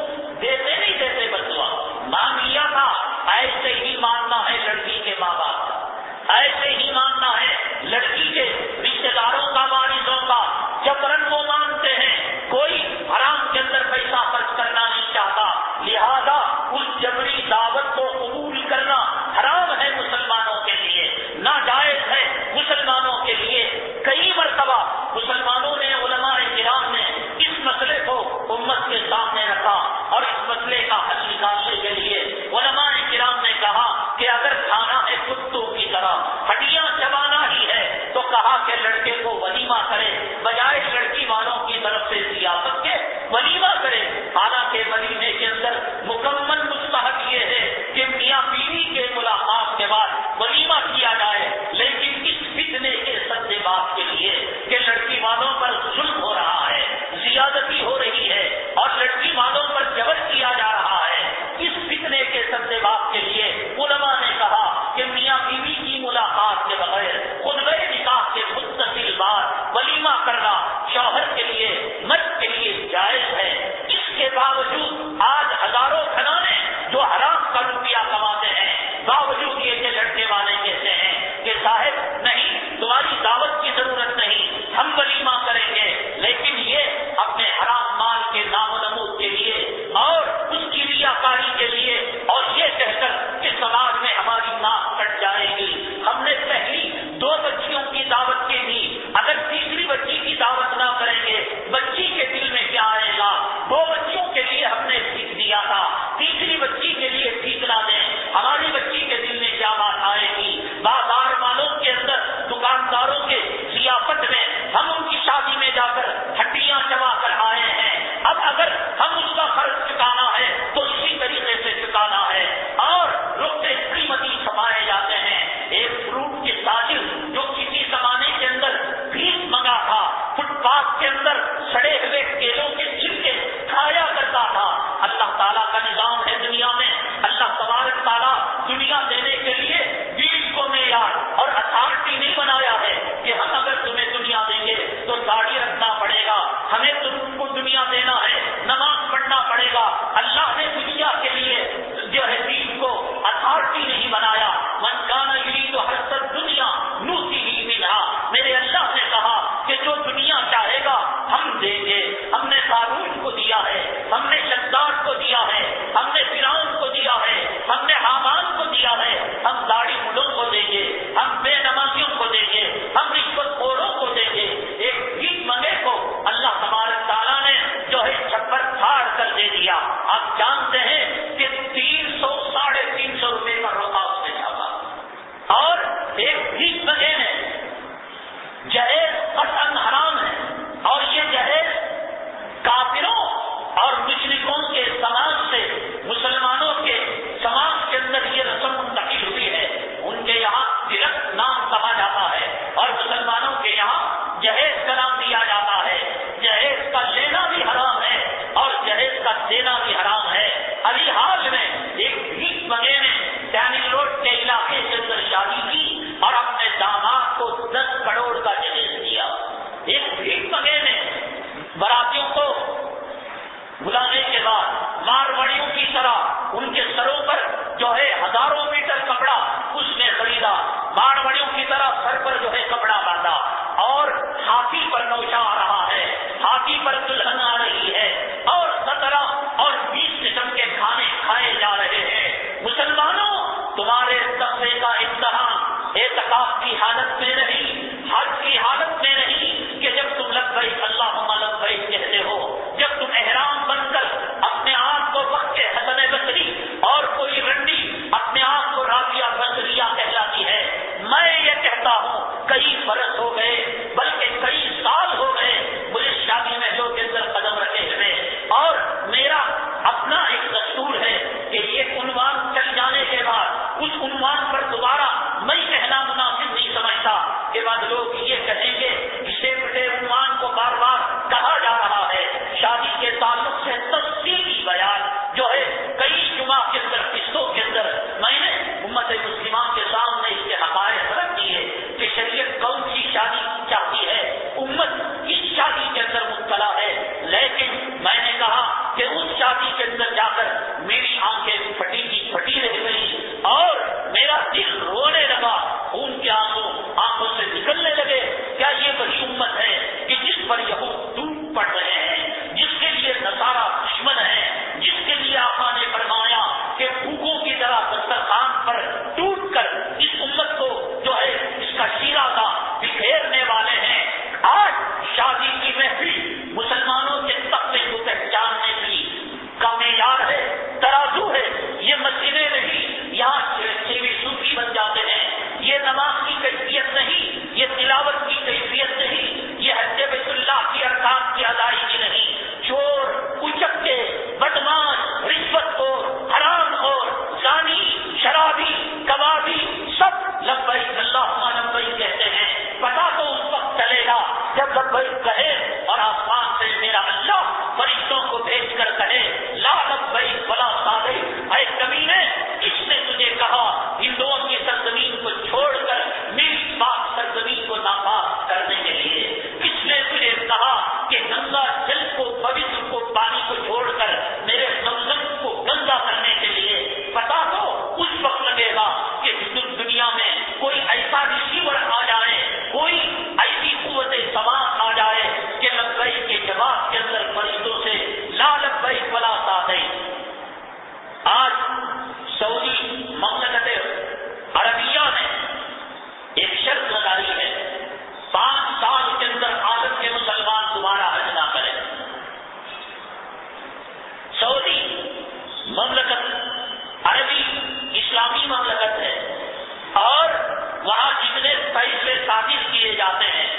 دیتے نہیں دیتے بچوا مانگ لیا تھا۔ ایسے ہی ماننا ہے لڑکی کے ماں باپ کا، ایسے ہی ماننا ہے لڑکی کے رشتے داروں کا، وارثوں کا۔ جبرن وہ مانتے ہیں، کوئی حرام کے اندر پیسہ خرچ کرنا نہیں چاہتا، لہذا اس جبری دعوت کو قبول کرنا حرام ہے مسلمانوں کے لیے، ناجائز ہے مسلمانوں کے لیے۔ کئی مرتبہ مسلمانوں نے، علماء کرام نے اس مسئلے کو امت کے سامنے رکھا اور اس مسئلے کا حل نکالنے کے لیے علماء کرام نے کہا کہ اگر کھانا ہے کتوں کی طرح، ہڈیاں چبانا ہی ہے، تو کہا کہ لڑکے کو ولیمہ کرے، بجائے لڑکی والوں کی طرف سے ضیافت کے ولیمہ کرے۔ حالانکہ ولیمے کے اندر مکمل مستحب یہ ہے کہ میاں بیوی کے ملاقات کے بعد ولیمہ کیا جائے، لیکن اس فتنے کے سد بات کے لیے کہ لڑکی والوں پر ظلم ہو رہا ہے، زیادتی ہو رہی ہے اور لڑکی والوں پر جبر کیا جا رہا ہے، اس فتنے کے سد بات کے لیے علماء نے کہا کہ میاں بیوی کی ملاقات کے بغیر خطبہ نکاح کے متصل بعد ولیمہ کرنا شوہر کے لیے، مرد کے لیے جائز ہے۔ اس کے باوجود آج ہزاروں گھرانے جو حرام کا روپیہ کماتے ہیں، باوجود یہ کہ لڑکے والے کہتے ہیں کہ صاحب نہیں تمہاری دعوت کی ضرورت نہیں، ہم ولیمہ کریں گے، لیکن یہ اپنے حرام مال کے نام و نمود کے لیے اور اس کی ریاکاری کے لیے، اور یہ کہہ کر کہ سماج میں ہماری ناک کٹ جائے گی۔ ہم نے پہلی 2 بچیوں کی دعوت کی تھی، اگر تیسری بچی کی دعوت نہ کریں گے بچی کے دل میں کیا آئے گا؟ 2 بچیوں کے لیے ہم نے بھیک دیا تھا، تیسری بچی کے لیے بھیک نہ دیں، ہماری بچی کے دل میں کیا بات آئے گی؟ بازار والوں کے اندر، دکانداروں کے ضیافت میں ہم ان کی شادی میں جا کر ہڈیاں چبا کر آئے ہیں، اب اگر ہم اس کا خرچ چکانا ہے تو اسی طریقے سے چکانا ہے، اور رقبے قیمتی چھپائے جاتے ہیں۔ ایک فروٹ کے تاجر جو کسی زمانے کے اندر بھیک منگا تھا، فٹ پاتھ کے اندر سڑے ہوئے کیلوں کے چھلکے کھایا کرتا تھا۔ اللہ تعالیٰ کا نظام ہے دنیا میں، اللہ تبارک تعالیٰ دنیا دینے کے لیے دین کو معیار اور اتھارٹی نہیں بنایا ہے کہ ہم اگر تمہیں دنیا دیں گے تو داڑھی رکھنا پڑے گا، ہمیں تم کو دنیا دینا ہے، نماز پڑھنا پڑے گا۔ اللہ نے دنیا کے لیے جو ہے دین کو اتھارٹی نہیں بنایا۔ من کان یرید حرث الدنیا نؤتیہ منہا، میرے اللہ نے کہا کہ جو دنیا چاہے گا ہم دیں گے۔ ہم نے قارون کو دیا ہے، ہم نے شداد کو دیا ہے، ہم نے ہزاروں میٹر کپڑا اس نے خریدا، ماڑوڑیوں کی طرح سر پر جو ہے کپڑا باندھا، اور ہاتھی پر نوشا آ رہا ہے، ہاتھی پر دلہن آ رہی ہے، اور 17 اور 20 قسم کے کھانے کھائے جا رہے ہیں۔ مسلمانوں، تمہارے تقوی کا امتحان اعتکاف کی حالت میں نہیں، حج کی حالت میں نہیں کہ جب تم لبیک اللہم لبیک کہتے ہو، جب تم احرام بن کر اپنے آپ کو وقت کے حسن بصری اور کوئی رنڈی اپنے آپ کو رابعہ بصریہ کہلاتی ہے۔ میں یہ کہتا ہوں کئی برس ہو گئے، بلکہ کئی سال ہو گئے مجھے شادی محلوں کے اندر قدم رکھے ہوئے، اور میرا اپنا ایک دستور ہے کہ یہ عنوان چل جانے کے بعد اس عنوان پر دوبارہ میں کہنا مناسب نہیں سمجھتا کہ بعد لوگ یہ کہیں گے اسے بڑے عنوان کو بار بار کہا جا رہا ہے۔ شادی کے تعلق سے تفصیلی بیان جو ہے کئی جمعہ کے اندر، قصوں کے اندر میں نے امت مسلمہ کے سامنے اس کے حقائق رکھ دیے کہ شریعت کون سی شادی چاہتی ہے، امت اس شادی کے اندر مبتلا ہے، لیکن میں نے کہا کہ اس شادی کے اندر جا کر میری آنکھیں پھٹی کی پھٹی رہ گئی اور میرا دل رونے لگا، خون کے آنسو آنکھوں سے نکلنے لگے۔ کیا یہ وہی امت ہے کہ جس پر یہود ٹوٹ پڑ رہے ہیں، جس کے لیے نصارہ دشمن ہے، جس کے لیے آقا نے فرمایا کہ بھوکوں کی طرح دسترخوان پر ٹوٹ کر اس امت کو جو ہے اس کا شیرہ کا بکھیرنے والے ہیں؟ آج شادی کی محفل مسلمانوں کے تقوی کو پہچاننے کی کا معیار ہے، ترازو ہے، یہ مسجدیں نہیں، یہاں چیوی صوفی بن جاتے ہیں، یہ نماز کی کیفیت نہیں، یہ تلاوت کی کیفیت نہیں، یہ حج بیت اللہ کی ارکان کی ادائیگی نہیں۔ چور، اچکے، بدماش، رشوت خور، حرام خور، زانی، شرابی، کبابی سب لبیک اللہم لبیک کہتے ہیں۔ پتا تو اس وقت چلے گا جب لبیک کہے اور آسمان سے میرا اللہ فرشتوں کو بھیج کر کہے لا لبیک ولا سعدیک، اے کمینے، کس نے تجھے کہا ہندوؤں کی سرزمین کو چھوڑ کر میری پاک سرزمین کو ناپاک کرنے کے لیے؟ کس نے تجھے کہا کہ گنگا جل کو، پوتر کو، پانی کو چھوڑ کر میرے زمزم کو گندا کرنے کے لیے؟ پتا تو اس وقت لگے گا کہ دنیا میں کوئی ایسا ریسیور آ جائے، کوئی ایسی قوت سماعت آ جائے کہ لبیک کے جواب کے اندر فرشتوں سے لا لبیک ولا سعدیک۔ آج سعودی مملکت عربیہ نے ایک شرط لگائی ہے، 5 سال کے اندر عالم کے مسلمان دوبارہ حج نہ کریں۔ سعودی مملکت عربی اسلامی مملکت ہے، اور وہاں جتنے فیصلے صادر کیے جاتے ہیں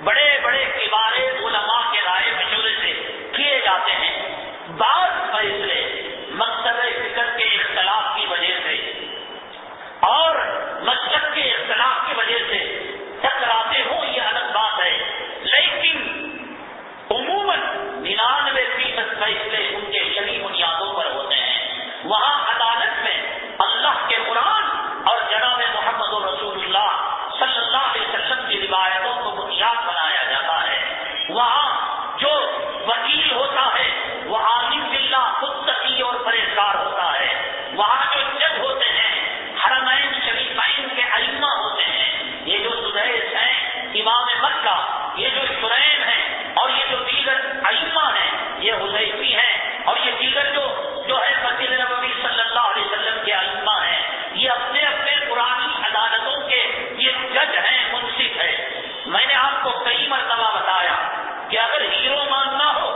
بڑے بڑے کبار علماء کے رائے مشورے سے کیے جاتے ہیں۔ بعض فیصلے مقصد فکر کے اختلاف کی وجہ سے اور مسلک کے اختلاف کی وجہ سے ٹکراتے ہوں، یہ الگ بات ہے، لیکن عموماً 99% فیصلے ان کے شرعی بنیادوں پر ہوتے ہیں۔ وہاں عدالت میں اللہ کے قرآن اور جناب محمد رسول اللہ صلی اللہ علیہ وسلم کی روایتوں کو بنیاد بنایا جاتا ہے۔ وہاں جو وکیل ہوتا ہے وہ عالم باللہ، متقی اور پرہیزگار ہوتا ہے۔ وہاں جو جج ہوتے ہیں حرمین شریفین کے ائمہ ہوتے ہیں، یہ جو سدیس ہیں امام مکہ، یہ جو شریم ہیں، اور یہ جو دیگر ائمہ ہیں یہ حذیفی ہیں، اور یہ دیگر جو ہے مسجد نبوی صلی اللہ علیہ وسلم کے ائمہ ہیں، یہ اپنے اپنے پرانی عدالتوں کے یہ جج ہیں، منصف ہیں۔ میں نے آپ کو کئی مرتبہ بتایا کہ اگر ہیرو ماننا ہو،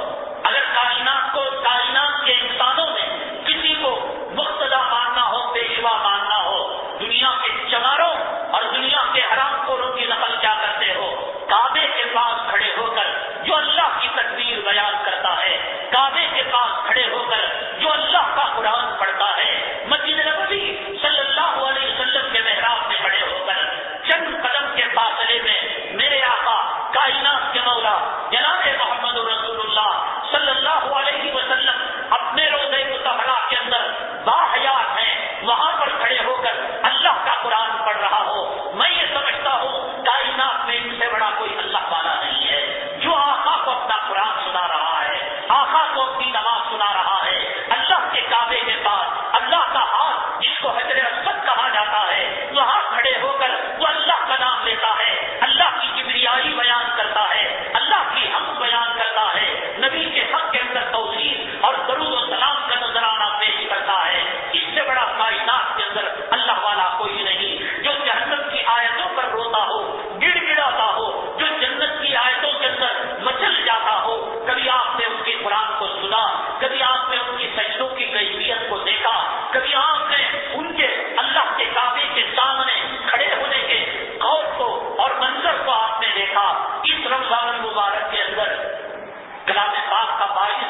اگر کائنات کے انسانوں میں کسی کو مقتدا ماننا ہو، پیشوا ماننا ہو، دنیا کے چماروں اور دنیا کے حرام خوروں کی نقل کیا کرتے ہو؟ کعبے کے پاس کھڑے ہو کر جو اللہ کی تکبیر بیان کرتا ہے، کعبے کے پاس کھڑے ہو کر جو اللہ کا قرآن پڑھتا ہے، مسجد نبوی صلی اللہ علیہ وسلم کے محراب میں کھڑے ہو کر چند قدم کے فاصلے میں میرے آقا کائنات کے مولا جناب محمد رسول اللہ صلی اللہ علیہ وسلم اپنے روضہ مطہرہ کے اندر باحیات ہیں، وہاں پر کھڑے ہو کر اللہ کا قرآن پڑھ رہا ہو، میں یہ سمجھتا ہوں کائنات میں ان سے بڑا کوئی اللہ والا نہیں ہے، جو آقا کو اپنا قرآن سنا رہا ہے، آقا کو اپنی نماز سنا رہا ہے، اللہ کے کعبے کے پاس اللہ کا ہاتھ جس کو حجر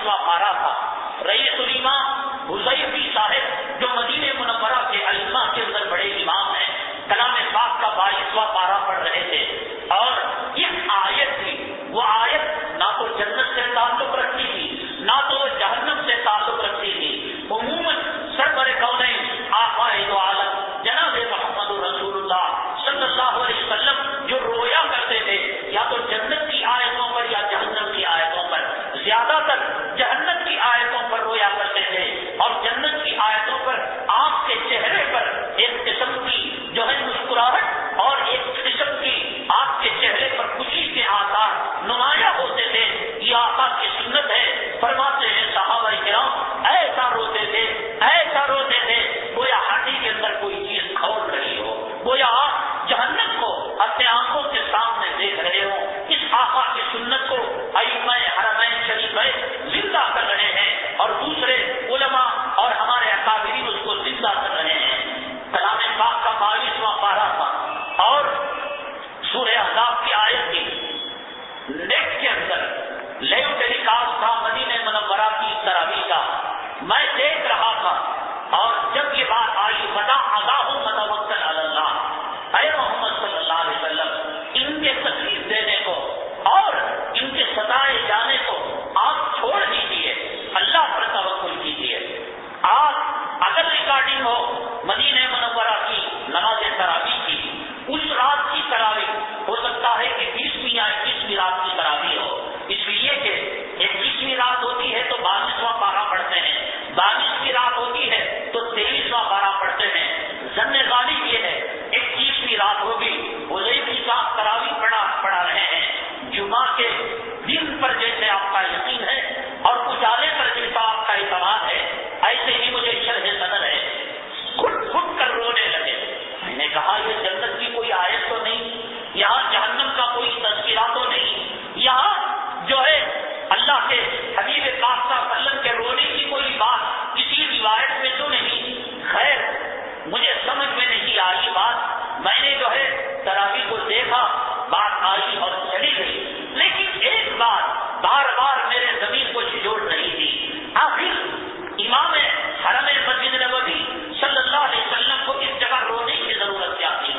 22واں پارہ تھا. رئیس الامام حذیفی صاحب جو مدینہ منورہ کے ائمہ کے اندر بڑے امام ہیں, کلام پاک کا 22واں پارہ پڑھ رہے تھے, اور ایک آیت تھی, وہ آیت نہ تو جنت سے تعلق رکھتی تھی نہ تو وہ جہنم سے تعلق رکھتی تھی. عموماً سرور کونین آقا دو عالم جناب محمد رسول اللہ صلی اللہ علیہ وسلم جو رویا کرتے تھے یا تو جنت کی آیتوں پر یا جہنم کی آیتوں پر, زیادہ تر جہنم کی آیتوں پر رویا کرتے تھے, اور جنت کی آیتوں پر آپ کے چہرے پر ایک قسم کی جو ہے مسکراہٹ اور ایک قسم کی آپ کے چہرے پر خوشی کے آثار نمایاں ہوتے تھے. یہ آقا کی سنت ہے. فرماتے ہیں صحابہ کرام ایسا روتے تھے, ایسا روتے تھے گویا ہاتھی کے اندر کوئی چیز کھول رہی ہو, گویا آپ جہنم کو اپنے آنکھوں کے سامنے دیکھ رہے ہو. اس آقا کی سنت کو ائمہ حرمین شریفین زندہ کر رہے ہیں اور دوسرے علماء اور ہمارے اکابرین اس کو زندہ کر رہے ہیں. کلام پاک کا 22واں پارہ تھا اور سورہ احزاب کی آیت تھی. نیٹ کے اندر لائیو ٹیلی کاسٹ تھا مدینہ منورہ کی تراویح کا. میں دیکھ رہا تھا اور جب یہ بات آئی بتا اذاہم متوکل علی اللہ, اے محمد صلی اللہ علیہ وسلم ان کے تکلیف دینے کو اور ان کے ستائے جانے کو آپ چھوڑ دیجیے, اللہ پر توکل کیجیے. آپ اگر ریکارڈنگ ہو مدینہ منورہ کی نماز تراویح کی, اس رات کی تراویح ہو سکتا ہے کہ 20ویں یا 21ویں رات کی تراویح ہو, اس لیے کہ 21ویں رات ہوتی ہے تو 22واں پارہ پڑھتے ہیں, 22ویں رات ہوتی ہے تو 23واں پارہ پڑھتے ہیں. ظن غالب یہ ہے 21ویں رات ہوگی, حذیفی صاحب تراویح پڑھا رہے ہیں. جمعہ کے دن پر جیسے آپ کا یقین ہے اور اجالے پر جیسا آپ کا اعتماد ہے, ایسے ہی مجھے شرح صدر ہے, گھٹ گھٹ کر رونے لگے. میں نے کہا یہ جنت کی کوئی آیت تو نہیں, یہاں جہنم کا کوئی تذکرہ تو نہیں, یہاں جو ہے اللہ کے حبیب پاک صلی اللہ علیہ وسلم کے رونے کی کوئی بات کسی روایت میں تو نہیں. خیر مجھے سمجھ میں نہیں آئی بات. میں نے جو ہے تراویح کو دیکھا, بات آئی اور چلی گئی, لیکن ایک بات بار بار میرے ضمیر کو جھنجھوڑ رہی تھی. آخر امام حرم مسجد نبوی صلی اللہ علیہ وسلم کو اس جگہ رونے کی ضرورت کیا تھی.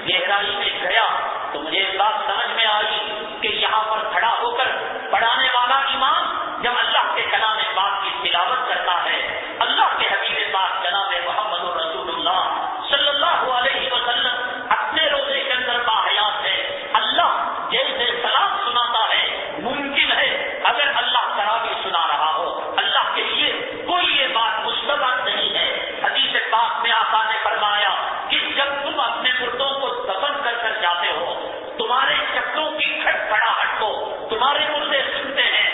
گہرائی میں گیا تو مجھے ایک بات سمجھ میں آئی کہ یہاں پر کھڑا ہو کر پڑھانے والا امام جب اللہ کے کلام پاک کی تلاوت کرتا ہے, اللہ کے حبیب پاک جناب محمد رسول اللہ صلی اللہ علیہ وسلم اپنے روزے کے اندر باحیات ہے, اللہ جیسے سلام سناتا ہے, ممکن ہے اگر اللہ تراویح سنا رہا ہو, اللہ کے لیے کوئی یہ بات مستبد نہیں ہے. حدیث پاک میں آقا نے فرمایا کہ جب تم اپنے مردوں کو دفن کر کر جاتے ہو, تمہارے چکروں کی کھڑکھڑاہٹ کو تمہارے مردے سنتے ہیں.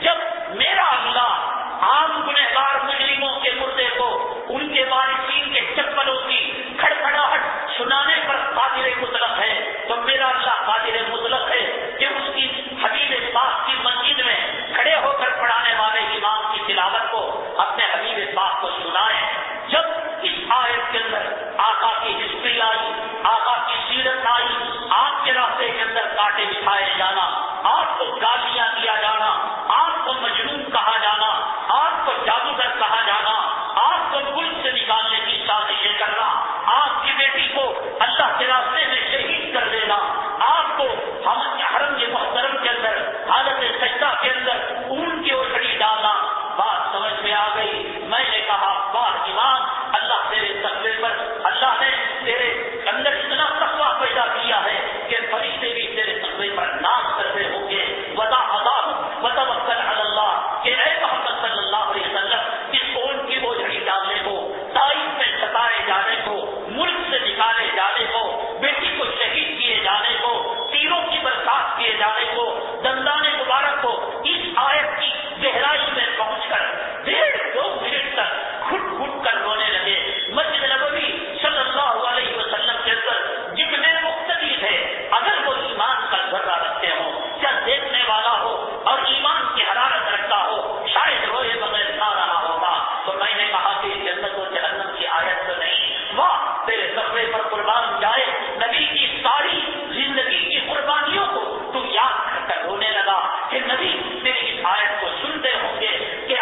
جب میرا اللہ عام گنہگار مجرموں کے مردے کو ان کے وارثین کے چپلوں کی کھڑکھڑاہٹ سنانے پر قادر مطلق ہے, تو میرا اللہ قادر مطلق ہے کہ اس کی حبیب پاک کی مسجد میں کھڑے ہو کر پڑھانے والے امام کی تلاوت کو اپنے حبیب پاک کو سنائے. جب اس آیت کے اندر آقا کی ہسٹری آئی, آقا کی سیرت آئی, آپ کے راستے کے اندر کانٹے بچھائے جانا, آپ کو گالیاں دیا جانا, آپ کو مجنون کہا جانا, آپ کو جادوگر کہا جانا, آپ کو ملک سے نکالنے کی سازشیں کرنا, آپ کی بیٹی کو اللہ کے راستے میں شہید کر دینا, آپ کو حرم کے محترم کے اندر حالت سجدہ کے اندر اون کی اوچھڑی ڈالنا, بات سمجھ میں آ گئی. میں نے کہا واہ امام, اللہ تیرے تقوی پر, اللہ نے تیرے اندر اتنا تقویٰ پیدا کیا ہے کہ فرشتے بھی تیرے تقوی پر ناز کرتے ہوں گے. وَدَعْ عَذَابُ وَتَوَكَّلْ عَلَى اللَّهِ کہ اے محمد صلی اللہ علیہ وسلم اس اون کی بوجھڑی ڈالنے کو, طائف میں ستائے جانے کو, ملک سے نکالے جانے کو, بیٹی کو شہید کیے جانے کو, تیروں کی برسات کیے جانے کو, دندان مبارک کو اس آیت کی گہرائی میں پہنچ کر 1.5-2 منٹ تک گھٹ گھٹ کر رونے لگے. مسجد نبوی صلی اللہ علیہ وسلم کے اندر جتنے مقتدی تھے, اگر وہ ایمان کا ذرہ رکھتے ہوں, کیا دیکھنے والا ہو اور ایمان کی حرارت رکھتا ہو, شاید روئے بغیر نہ رہا ہوگا. تو میں نے کہا کہ جنت و جہنم کی آیت تو نہیں, واہ تیرے تقوی پر قربان جائے, نبی کی ساری زندگی کی قربانیوں کو تو یاد کر کر رونے لگا کہ نبی تیری اس آیت کو سنتے ہوں گے کہ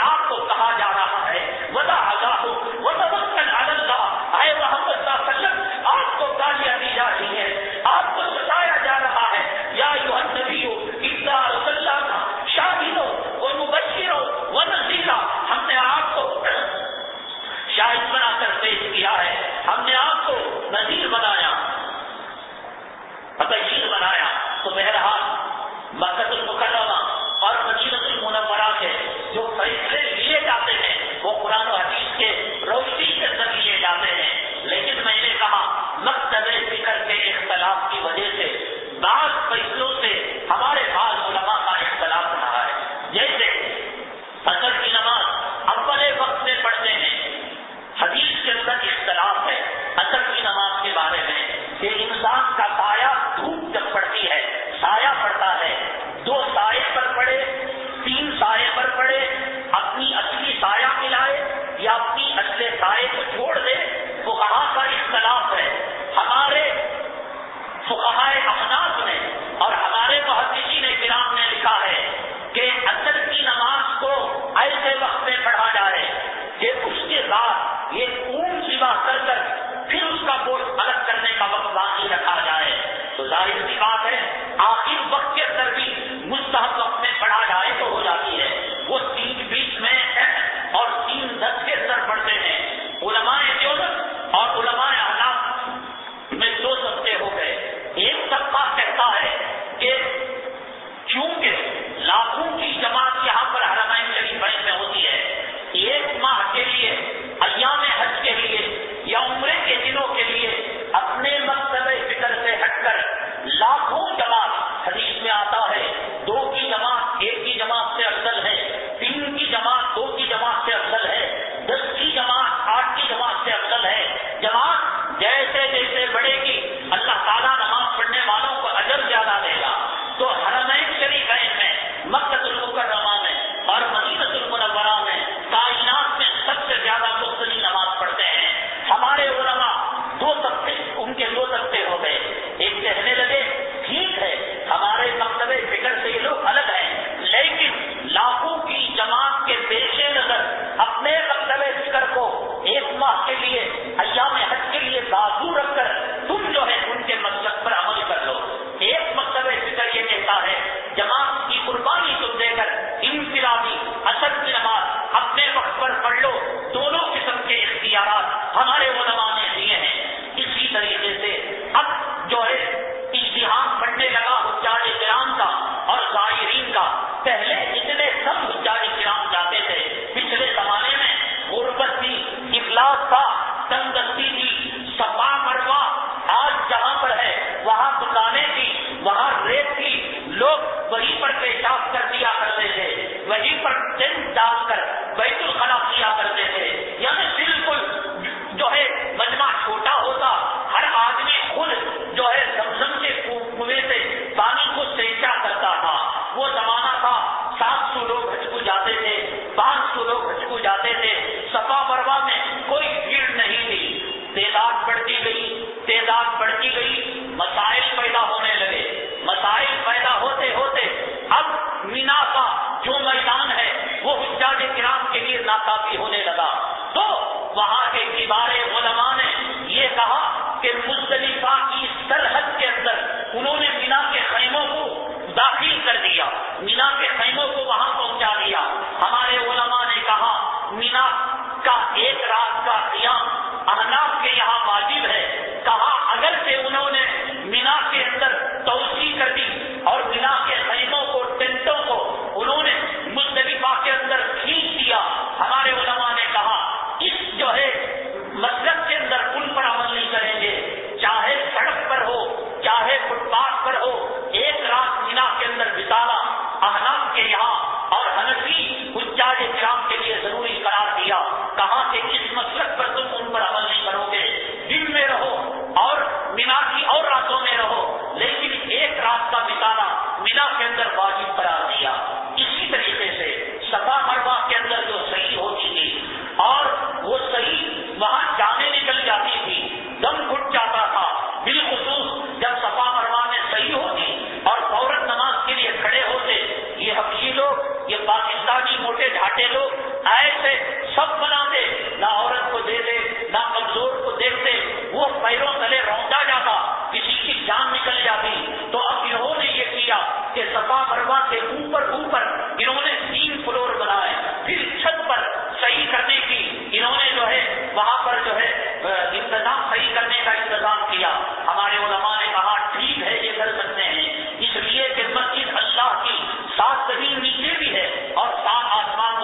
جو فیصلے لیے جاتے ہیں وہ قرآن و حدیث کے روشنی کے اندر لیے جاتے ہیں. لیکن میں نے کہا مکتب فکر کے اختلاف کی وجہ سے بعض فیصلوں سے ہمارے بعض علماء کا اختلاف رہا ہے. جیسے فجر کی نماز اول وقت میں پڑھتے ہیں، حدیث کے اندر اختلاف ہے اثر کی نماز کے بارے میں کہ انسان کا سایہ دھوپ جب پڑتی ہے سایہ پڑتا ہے، 2 سائے پر پڑے 3 سائے پر پڑے، اپنی اصلی سایہ ملائے یا اپنی اصل سائے کو چھوڑ دے. فقہاء کا اختلاف ہے. ہمارے فقہاء احناف نے اور ہمارے محدثین کرام نے لکھا ہے کہ اثر کی نماز کو ایسے وقت میں پڑھا جائے کہ اس کے بعد یہ اون سوا کر پھر اس کا گوشت الگ کرنے کا وقت باقی رکھا جائے. تو ظاہر سی بات ہے آخر وقت کے اندر بھی مستحب وقت میں پڑھا جائے تو ہو جاتی ہے. وہ 3:20 میں اور 3:10 کے اندر پڑھتے ہیں. علماء دیوبند اور علماء احناف میں 2 طبقے ہو گئے. ایک طبقہ کہتا ہے کہ کیونکہ لاکھوں کی جماعت یہاں پر حرمین شریفین میں ہوتی ہے، 1 ماہ کے لیے ایام حج کے لیے یا عمرے کے دنوں کے لیے اپنے مکتب فکر سے ہٹ کر لاکھوں جماعت، حدیث میں آتا ہے 2 کی جماعت 1 کی جماعت سے افضل ہے، 3 کی جماعت 2 کی جماعت سے افضل ہے، 10 کی جماعت 8 کی جماعت سے افضل ہے. جماعت جیسے جیسے بڑھے گی اللہ تعالیٰ نماز پڑھنے والوں کو اجر زیادہ دے گا. تو حرمین شریفین میں مکہ المکرمہ میں اور مدینہ المنورہ میں کائنات میں سب سے زیادہ مفصلی نماز پڑھتے ہیں. ہمارے علماء 2 طبقے، ان کے 2 طبقے ہو گئے. ایک کہنے لگے ٹھیک ہے ہمارے مکتب فکر سے یہ لوگ الگ ہیں، لیکن لاکھوں کی جماعت کے پیش نظر اپنے مکتب فکر کو 1 ماہ کے لیے ایام حج کے لیے بازو رکھ کر تم جو ہے ان کے مسلک پر عمل کر لو. ایک مکتب فکر یہ کہتا ہے جماعت کی قربانی تم دے کر انفرادی اثر کی نماز اپنے وقت پر پڑھ لو. دونوں قسم کے اختیارات ہمارے علماء نے دیے ہیں. اسی طریقے سے اب جو ہے اجتہاد بڑھنے لگا حجاج کرام کا اور ظاہرین کا. پہلے اتنے سب حجاج کرام جاتے تھے. پچھلے زمانے میں غربت تھی، افلاس تھا، تنگ دستی تھی، صفا مروا آج جہاں پر ہے وہاں دکانیں تھی، وہاں ریت تھی، لوگ وہیں پر پیشاب کر دیا کرتے تھے، وہیں پر ٹینٹ ڈال کر بیت الخلا کیا کرتے تھے. یعنی بالکل جو ہے مجمع چھوٹا ہوتا، ہر آدمی خود جو ہے زمزم کے کنویں سے پانی کو سینچا کرتا تھا. وہ زمانہ تھا 700 لوگ حج کو جاتے تھے، 500 لوگ حج کو جاتے تھے. صفا مروا میں کوئی بھیڑ نہیں تھی. تعداد بڑھتی گئی، مسائل پیدا ہونے لگے. مسائل پیدا ہوتے ہوتے اب مینا کا جو میدان ہے وہ حجاج کرام کے لیے ناکافی ہونے لگا. تو وہاں کے کبار علماء نے یہ کہا کہ مزدلفہ کی سرحد کے اندر انہوں نے مینا کے خیموں کو داخل کر دیا، مینا کے خیموں کو وہاں پہنچا دیا. ہمارے علماء نے کہا مینا کا 1 رات کا قیام احناف کے یہاں واجب ہے. کہا اگر سے انہوں نے مینا کے اندر توسیع کر دی اور مینا کے خیموں کو ٹینٹوں کو انہوں نے مزدلفہ کے اندر کھینچ دیا. ہمارے علماء نے کہا اس جو ہے مسلک کے اندر ان پر عمل نہیں کریں گے، چاہے سڑک پر ہو چاہے فٹ پاتھ پر ہو. 1 رات مینا کے اندر بتانا احناف کے یہاں اور حنفی حجاج کرام کے لیے ضروری قرار دیا. کہا کہ اس مسلک پر تم ان پر عمل نہیں کرو گے، دن میں رہو اور مینا کی اور راتوں میں رہو، لیکن 1 رات کا بتانا مینا کے اندر واجب قرار دیا. اسی طریقے سے صفا مروا کے اندر جو صحیح ہوتی تھی اور وہ صحیح وہاں جانے نکل جاتی تھی، دم گھٹ جاتا تھا، بالخصوص جب صفا مروا میں صحیح ہوتی اور فوراً نماز کے لیے کھڑے ہوتے. یہ حبشی لوگ، یہ پاکستانی موٹے جھاٹے لوگ ایسے سب بناتے، نہ عورت کو دے دے نہ کمزور کو دیکھتے، وہ پیروں تلے روندا جاتا، کسی کی جان نکل جاتی. تو اب انہوں نے یہ کیا کہ صفا مروا کے اوپر انہوں نے 3 فلور بنائے، پھر چھت پر صحیح کرنے کی انہوں نے جو ہے وہاں پر جو ہے انتظام صحیح کرنے کا انتظام کیا. ہمارے علماء نے کہا ٹھیک ہے یہ کر سکتے ہیں، اس لیے کہ مسجد اللہ کی 7 زمین نیچے بھی ہے اور 7 آسمان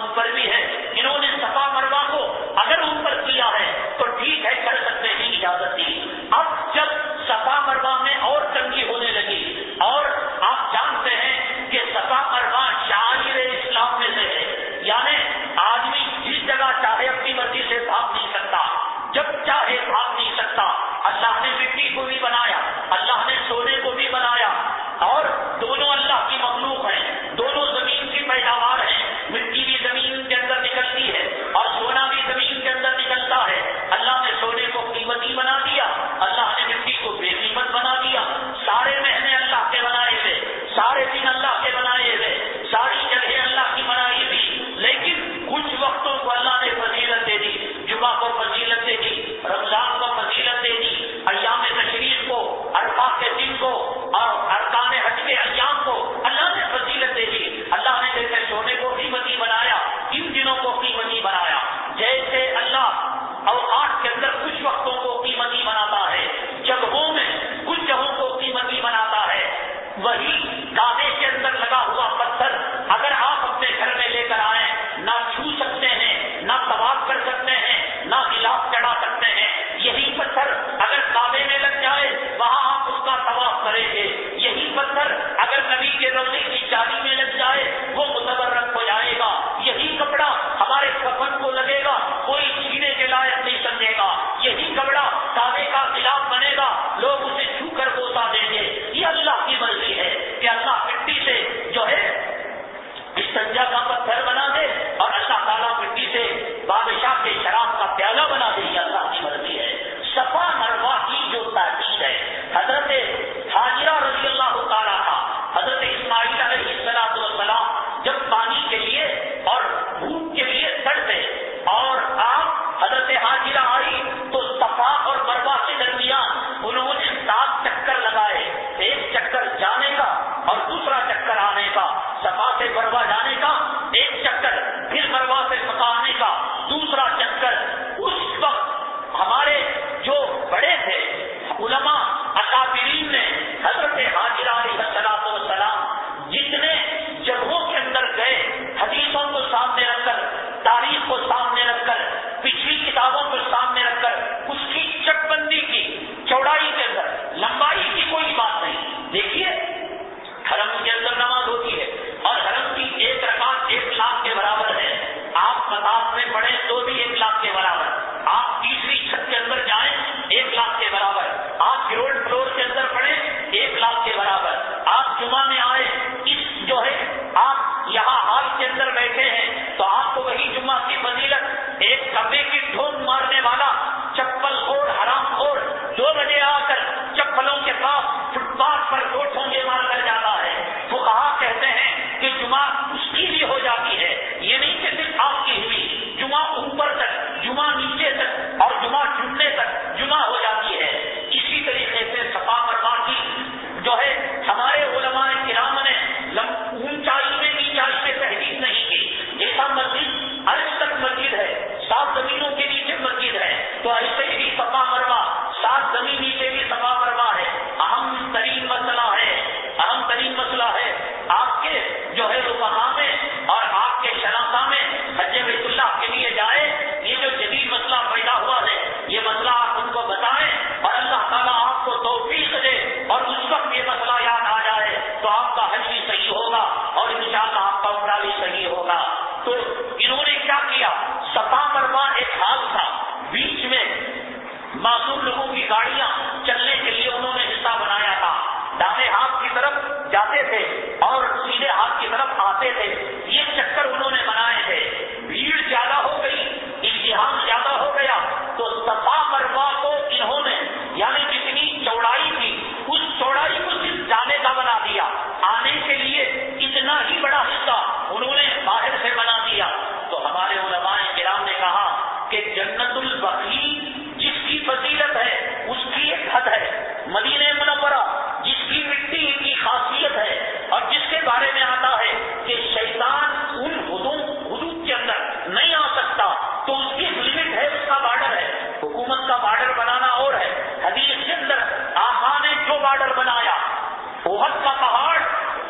اپنے گھر میں لے کر آئیں، نہ چھو سکتے ہیں، نہ طواف کر سکتے ہیں، نہ غلاف چڑھا سکتے ہیں. یہی پتھر اگر کعبے میں لگ جائے وہاں آپ اس کا طواف کریں گے. یہی پتھر اگر نبی کے روضے کی جالی میں لگ جائے وہ متبرک ہو جائے گا. یہی کپڑا ہمارے کفن کو لگے گا، کوئی چھینے کے لائق نہیں سمجھے گا. یہی کپڑا کعبے کا غلاف بنے گا، لوگ اسے چھو کر بوسا دیں گے. یہ اللہ کی مرضی ہے کہ اللہ مٹی سے جو ہے استنجا کا پتھر بنا دے اور اللہ تعالیٰ مٹی سے بادشاہ کے شراب کا پیالہ بنا دے. یہ اللہ کی مرضی ہے. صفا مروا کی جو تاکید ہے، حضرت حاجرہ رضی اللہ تعالیٰ عنہ، حضرت اسماعیل علیہ السلام جب پانی کے لیے اور بھوک کے لیے تڑپے اور آپ حضرت حاجرہ آئی تو صفا اور مروا کے درمیان انہوں نے 7 چکر لگائے. ایک چکر جانے کا اور دوسرا چکر آنے کا. صفا سے مروا جانے کا ایک چکر، پھر مروا سے صفا آنے کا دوسرا چکر. اس وقت ہمارے جو بڑے تھے علماء اکابرین نے حضرت حاجرہ علیہ السلام جتنے جگہوں کے اندر گئے، حدیثوں کو سامنے رکھ کر، تاریخ کو سامنے رکھ کر، پچھلی کتابوں کو سامنے رکھ کر اس کی چک بندی کی. چوڑائی کے اندر، لمبائی کی کوئی بات نہیں. دیکھیے حرم کے اندر نماز ہوتی ہے اور حرم کی ایک رکعت 1 لاکھ کے برابر ہے. آپ مطاف میں پڑھیں تو بھی 1 لاکھ کے برابر. آپ تیسری چھت کے اندر جائیں 1 لاکھ کے برابر. آپ گراؤنڈ فلور کے اندر پڑھیں 1 لاکھ کے برابر. آپ جمعہ میں آئے، اس جو ہے آپ یہاں ہال کے اندر بیٹھے ہیں تو آپ کو وہی جمعہ کی فضیلت. ایک کبے کی ٹھون مارنے والا چپل خور حرام خور 2 بجے آ کر چپلوں کے پاس فٹ پاتھ پر 2 ٹھونگے مار کر جاتا ہے. فقہا کہتے ہیں کہ جمعہ اس کی بھی ہو جاتی ہے. یہ نہیں کہ صرف آپ کی ہوئی، جمعہ اوپر تک، جمعہ نیچے تک اور جمعہ ٹوٹنے تک جمعہ ہو جاتی ہے. اسی طریقے سے صفا مروا کی جو ہے ہمارے علماء کرام نے اونچائی میں نیچائی میں تحقیق نہیں کی. جیسا مسجد عرش تک مسجد ہے، 7 زمینوں کے نیچے مسجد ہے، تو ایسے ہی صفا مروا 7 زمین نیچے بھی صفا مروا ہے. اہم ترین مسئلہ ہے آپ کے جو ہے رفقا میں اور آپ کے شناسہ میں حج بیت اللہ کے لیے جائے. یہ جو جدید مسئلہ پیدا ہوا ہے یہ مسئلہ آپ ان کو بتائیں اور اللہ تعالیٰ آپ کو توفیق دے اور اس وقت یہ مسئلہ یاد آ جائے تو آپ کا حج بھی صحیح ہوگا اور انشاءاللہ آپ کا عمرہ بھی صحیح ہوگا. تو انہوں نے کیا کیا، صفا مروا ایک حال تھا، بیچ میں معصوم لوگوں کی گاڑیاں چلنے کے لیے انہوں نے حصہ بنایا تھا. دائیں ہاتھ کی طرف جاتے تھے اور سیدھے ہاتھ کی طرف آتے تھے. یہ چکر انہوں نے بنائے تھے. بھیڑ زیادہ ہو گئی، ازدحام زیادہ ہو گیا تو صفا مروا کو انہوں نے یعنی جتنی چوڑائی تھی اس چوڑائی کو صرف جانے کا بنا دیا. آنے کے لیے اتنا ہی بڑا حصہ انہوں نے باہر سے بنا دیا. تو ہمارے علماء کرام نے کہا کہ جنت البقیع جس کی فضیلت ہے اس کی ایک حد ہے، مدینہ منورہ جس کی مٹی کی خاصیت ہے اور جس کے بارے میں آتا ہے کہ شیطان ان حدود کے اندر نہیں آ سکتا تو اس کی لمٹ ہے، اس کا بارڈر ہے. حکومت کا بارڈر بنانا اور ہے. حدیث کے اندر آقا نے جو بارڈر بنایا، احد کا پہاڑ،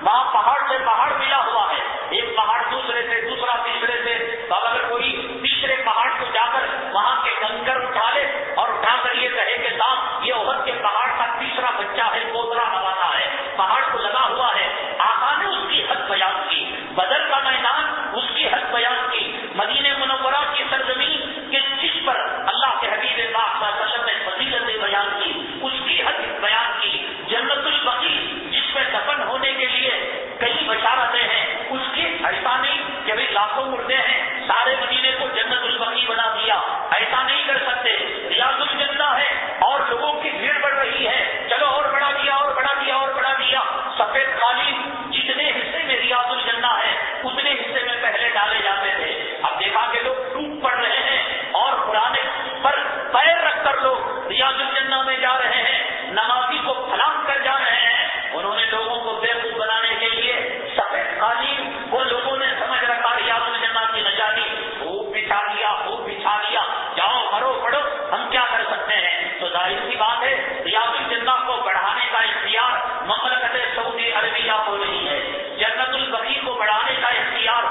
وہاں پہاڑ سے پہاڑ ملا ہوا ہے، ایک پہاڑ دوسرے سے، دوسرا تیسرے سے. اب اگر کوئی تیسرے پہاڑ کو جا کر وہاں کے کنکر اٹھا لے اور اٹھا کر یہ کہے کہ صاحب یہ احد کے پہاڑ کا تیسرا بچہ ہے، پوترا نوانا ہے، پہاڑ کو لگا ہوا ہے. آقا نے اس کی حد بیان کی. بدر کا میدان اس کی حد بیان کی. مدینہ منورہ کی سرزمین کے جس پر اللہ کے حبیب پاک صلی اللہ علیہ وسلم نے فضیلتیں بیان کی اس کی حد بیان کی. جنت البقیع جس میں دفن ہونے کے لیے کئی بشارتیں ہیں، اس کی ایسا نہیں کہ بھائی لاکھوں مردے ہیں سارے مدینے کو جنت البقیع بنا دیا، ایسا نہیں کر سکتے. ریاض الجنہ ہے اور لوگوں کی بھیڑ بڑھ رہی ہے، چلو اور بڑھا دیا اور بڑھا دیا اور بڑھا دیا. سفید قالین جتنے حصے میں ریاض الجنہ ہے اتنے حصے میں پہلے ڈالے جاتے تھے. اب دیکھا کہ لوگ ٹوٹ پڑ رہے ہیں اور پرانے پر پیر رکھ کر لوگ ریاض الجنہ میں جا رہے ہیں، نمازی کو پھلانگ کر جا رہے ہیں. انہوں نے لوگوں کو بیوقوف بنانے کے لیے سفید قالین وہ لوگوں نے سمجھ رکھا ریاض الجنہ کی نجاتی، خوب بچھا لیا، جاؤ مرو پڑو، ہم کیا کر سکتے ہیں. تو ظاہر سی بات ہے ریاض الجنہ کو بڑھانے کا اختیار مملکت سعودی عربیہ کو نہیں ہے. جنت البقیع کو بڑھانے کا اختیار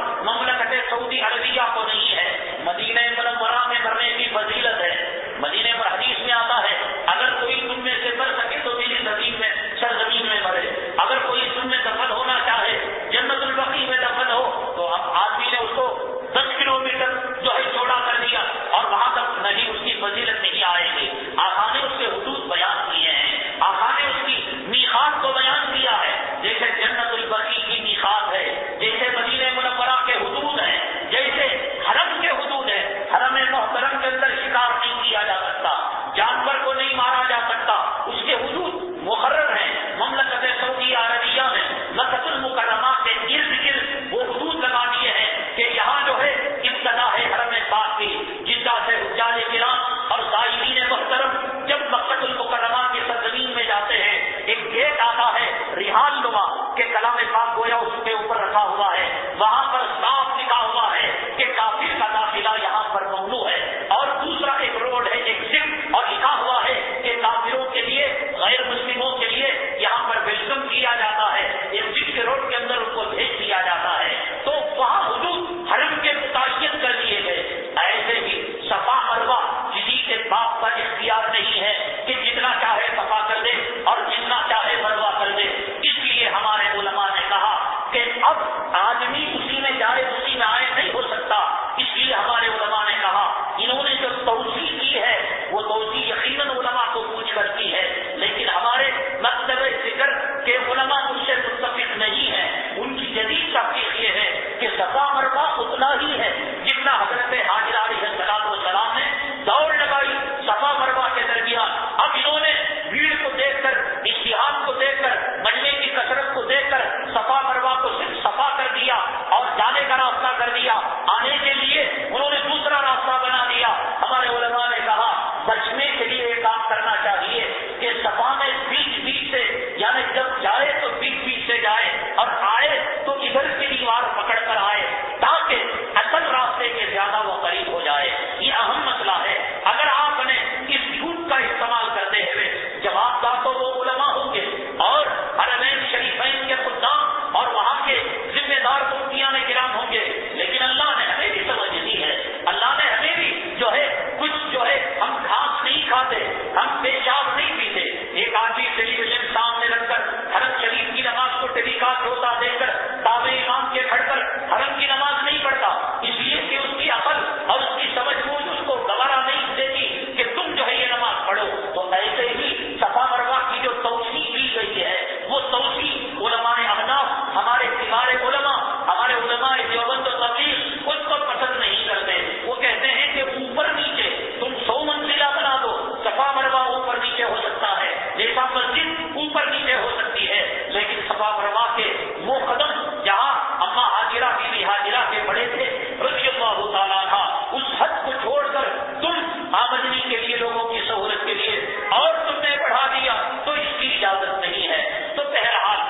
کر دیا، آنے کے لیے انہوں نے دوسرا راستہ بنا دیا۔ ہمارے علماء نے کہا بچنے کے لیے ایک کام کرنا چاہیے کہ صفا میں بیچ بیچ سے، یعنی جب جائے تو بیچ بیچ سے جائے اور آئے تو ادھر کی دیوار پکڑ کر آئے، تاکہ اصل راستے کے زیادہ وہ قریب ہو جائے۔ یہ اہم مسئلہ ہے۔ اگر آپ نے اس جھوٹ کا استعمال کرتے ہوئے، جواب دار تو وہ علماء ہوں گے اور حرمین شریفین کے خدام اور وہاں کے ذمہ دار مفتیان کرام ہوں گے، لیکن اللہ نے ہمیں بھی سمجھ دی ہے، اللہ نے ہمیں بھی جو ہے کچھ جو ہے ہم گھاس نہیں کھاتے، ہم پیشاب نہیں پیتے۔ ایک آدمی ٹیلی ویژن سامنے رکھ کر حرم شریف کی نماز کو ٹیلی کاسٹ ہوتا دیکھ کر تابع امام کے کھڑ کر حرم کی نماز نہیں پڑھتا، اس لیے کہ اس کی عقل اور اس کی سمجھ بوجھ اس کو گوارا نہیں دیتی کہ تم جو ہے یہ نماز پڑھو۔ تو ایسے ہی صفا مروہ کی جو توسیع کی گئی ہے، وہ توسیع علماء احناف، ہمارے کبار علماء، ہمارے علماء دیوبند و تبلیغ اس کو پسند نہیں کرتے۔ وہ کہتے ہیں کہ اوپر نیچے تم 100 منزلہ بنا دو، صفا مروہ اوپر نیچے ہو سکتا ہے، جیسا مسجد اوپر نیچے ہو سکتی ہے، لیکن صفا مروہ کے وہ قدم جہاں اما حاجرہ بی حاجرہ کے بڑے تھے رضی اللہ تعالیٰ عنہ، اس حد کو چھوڑ کر تم آمدنی کے لیے لوگوں کی سہولت کے لیے اور تم نے بڑھا دیا، تو اس کی اجازت نہیں ہے۔ تو بہرحال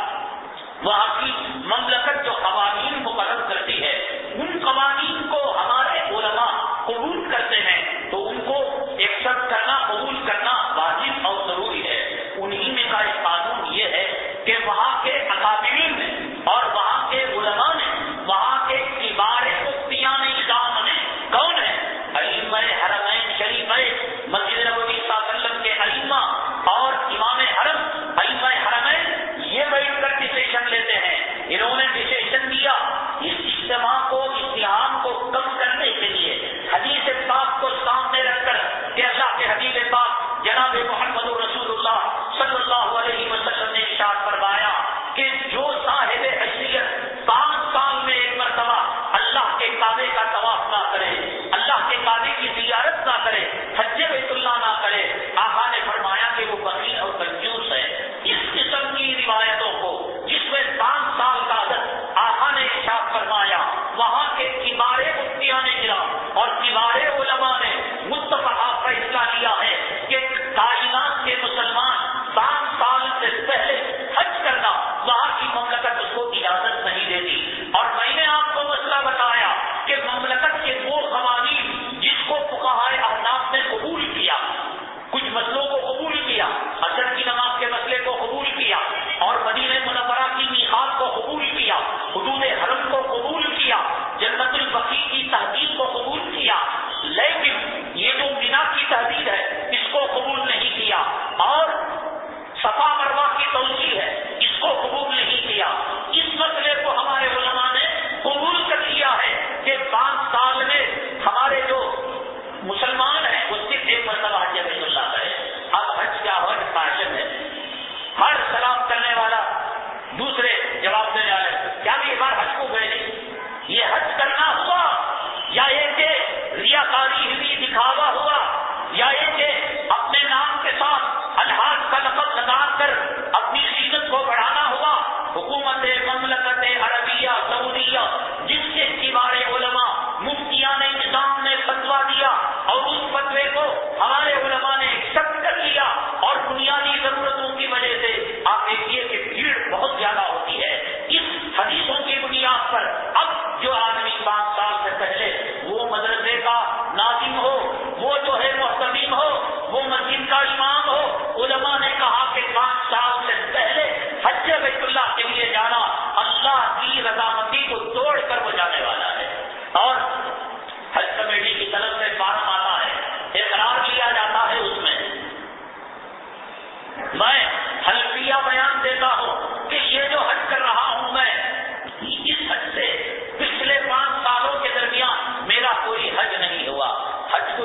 وہاں کی مملکت جو قوانین مقرر کرتی ہے، ان قوانین کو ہمارے علماء قبول کرتے ہیں، تو ان کو ایکسپٹ کرنا، قبول کرنا واجب اور ضروری ہے۔ انہی میں کا ایک قانون یہ ہے کہ وہاں کے اکابرین نے اور وہاں کے علماء نے، وہاں کے کبار مفتیان اعظام نے، کون ہے؟ ائمہ حرمین شریفین، مسجد نبوی صلی اللہ علیہ وسلم کے ائمہ اور امام حرم، ائمہ حرمین، یہ بیٹھ کر ڈسیشن لیتے ہیں۔ انہوں نے ڈسیشن دیا اس اجتماع کو، اتحاد کو کم کرنے کے لیے، حدیث پاک کو سامنے رکھ کر کہ اللہ کے حبیب پاک جناب محمد رسول اللہ صلی اللہ علیہ وسلم نے ارشاد فرمایا کہ جو صاحب حیثیت 5 سال میں ایک مرتبہ اللہ کے کعبے کا طواف نہ کرے، اللہ کے کعبے کی زیارت نہ کرے، حج بیت اللہ نہ کرے، آقا نے فرمایا کہ وہ بخیل اور کنجوس ہے۔ اس قسم کی روایتوں کو جس میں 5 سال کا عدد آقا نے ارشاد فرمایا، وہاں کے کبار مفتیان کرام اور کبار علماء نے متفقہ فیصلہ لیا ہے کہ کائنات کے مسلمان 5 سال سے پہلے حج کرنا وہاں کی مملکت اس کو اجازت نہیں دیتی۔ اور میں نے آپ کو مسئلہ بتایا کہ مملکت کے وہ قوانین جس کو فقہائے احناف نے قبول کیا، کچھ مسئلوں کو قبول کیا، اثر کی نماز کے مسئلے کو قبول کیا، اور مدینہ منورہ کی میقات کو قبول کیا، حدود حرم کو قبول کیا، جنت البقیع کی تحدید کو قبول کیا، لیکن یہ جو مینا کی تحدید ہے اس کو قبول نہیں کیا، اور صفا مروہ کی توسیع ہے اس کو قبول نہیں کیا۔ اس مسئلے کو ہمارے علماء نے قبول کر لیا ہے کہ 5 سال میں ہمارے جو مسلمان ہیں وہ صرف ایک مرتبہ حج بیت اللہ کرے۔ اب حج کیا ہو فیشن ہے، ہر سلام کرنے والا دوسرے جواب دینے والے کیا بھی ایک بار حج کو گئے نہیں؟ یہ حج کرنا ہوا یا یہ کہ ریاکاری ہوئی، دکھاوا ہوا، یا یہ کہ اپنے نام کے ساتھ الحاظ کا لقب لگا کر اپنی عزت کو بڑھانا ہوا؟ حکومت مملکت عربیہ سعودیہ جس کے کبار علماء مفتیان نظام نے فتویٰ دیا اور اس فتوے کو ہمارے علماء نے ایکسپٹ کر لیا، اور بنیادی ضرورتوں کی وجہ سے آپ دیکھیے کہ بھیڑ بہت زیادہ ہوتی ہے۔ اس حدیثوں کی بنیاد پر اب جو آدمی 5 سال سے پہلے وہ مدرسے کا ناظم ہو، وہ جو ہے محتمیم ہو، وہ مسجد کا امام ہو، علماء نے کہا کہ 5 سال سے پہلے حج بیت اللہ کے لیے جانا اللہ کی رضامندی کو توڑ کر وہ جانے والا ہے، اور حج کمیٹی کی طرف سے فارم آتا ہے، اقرار لیا جاتا ہے، اس میں میں حلفیہ بیان دیتا ہوں کہ یہ جو حج کر رہا ہوں میں، اس حج سے پچھلے 5 سالوں کے درمیان میرا کوئی حج نہیں ہوا۔ حج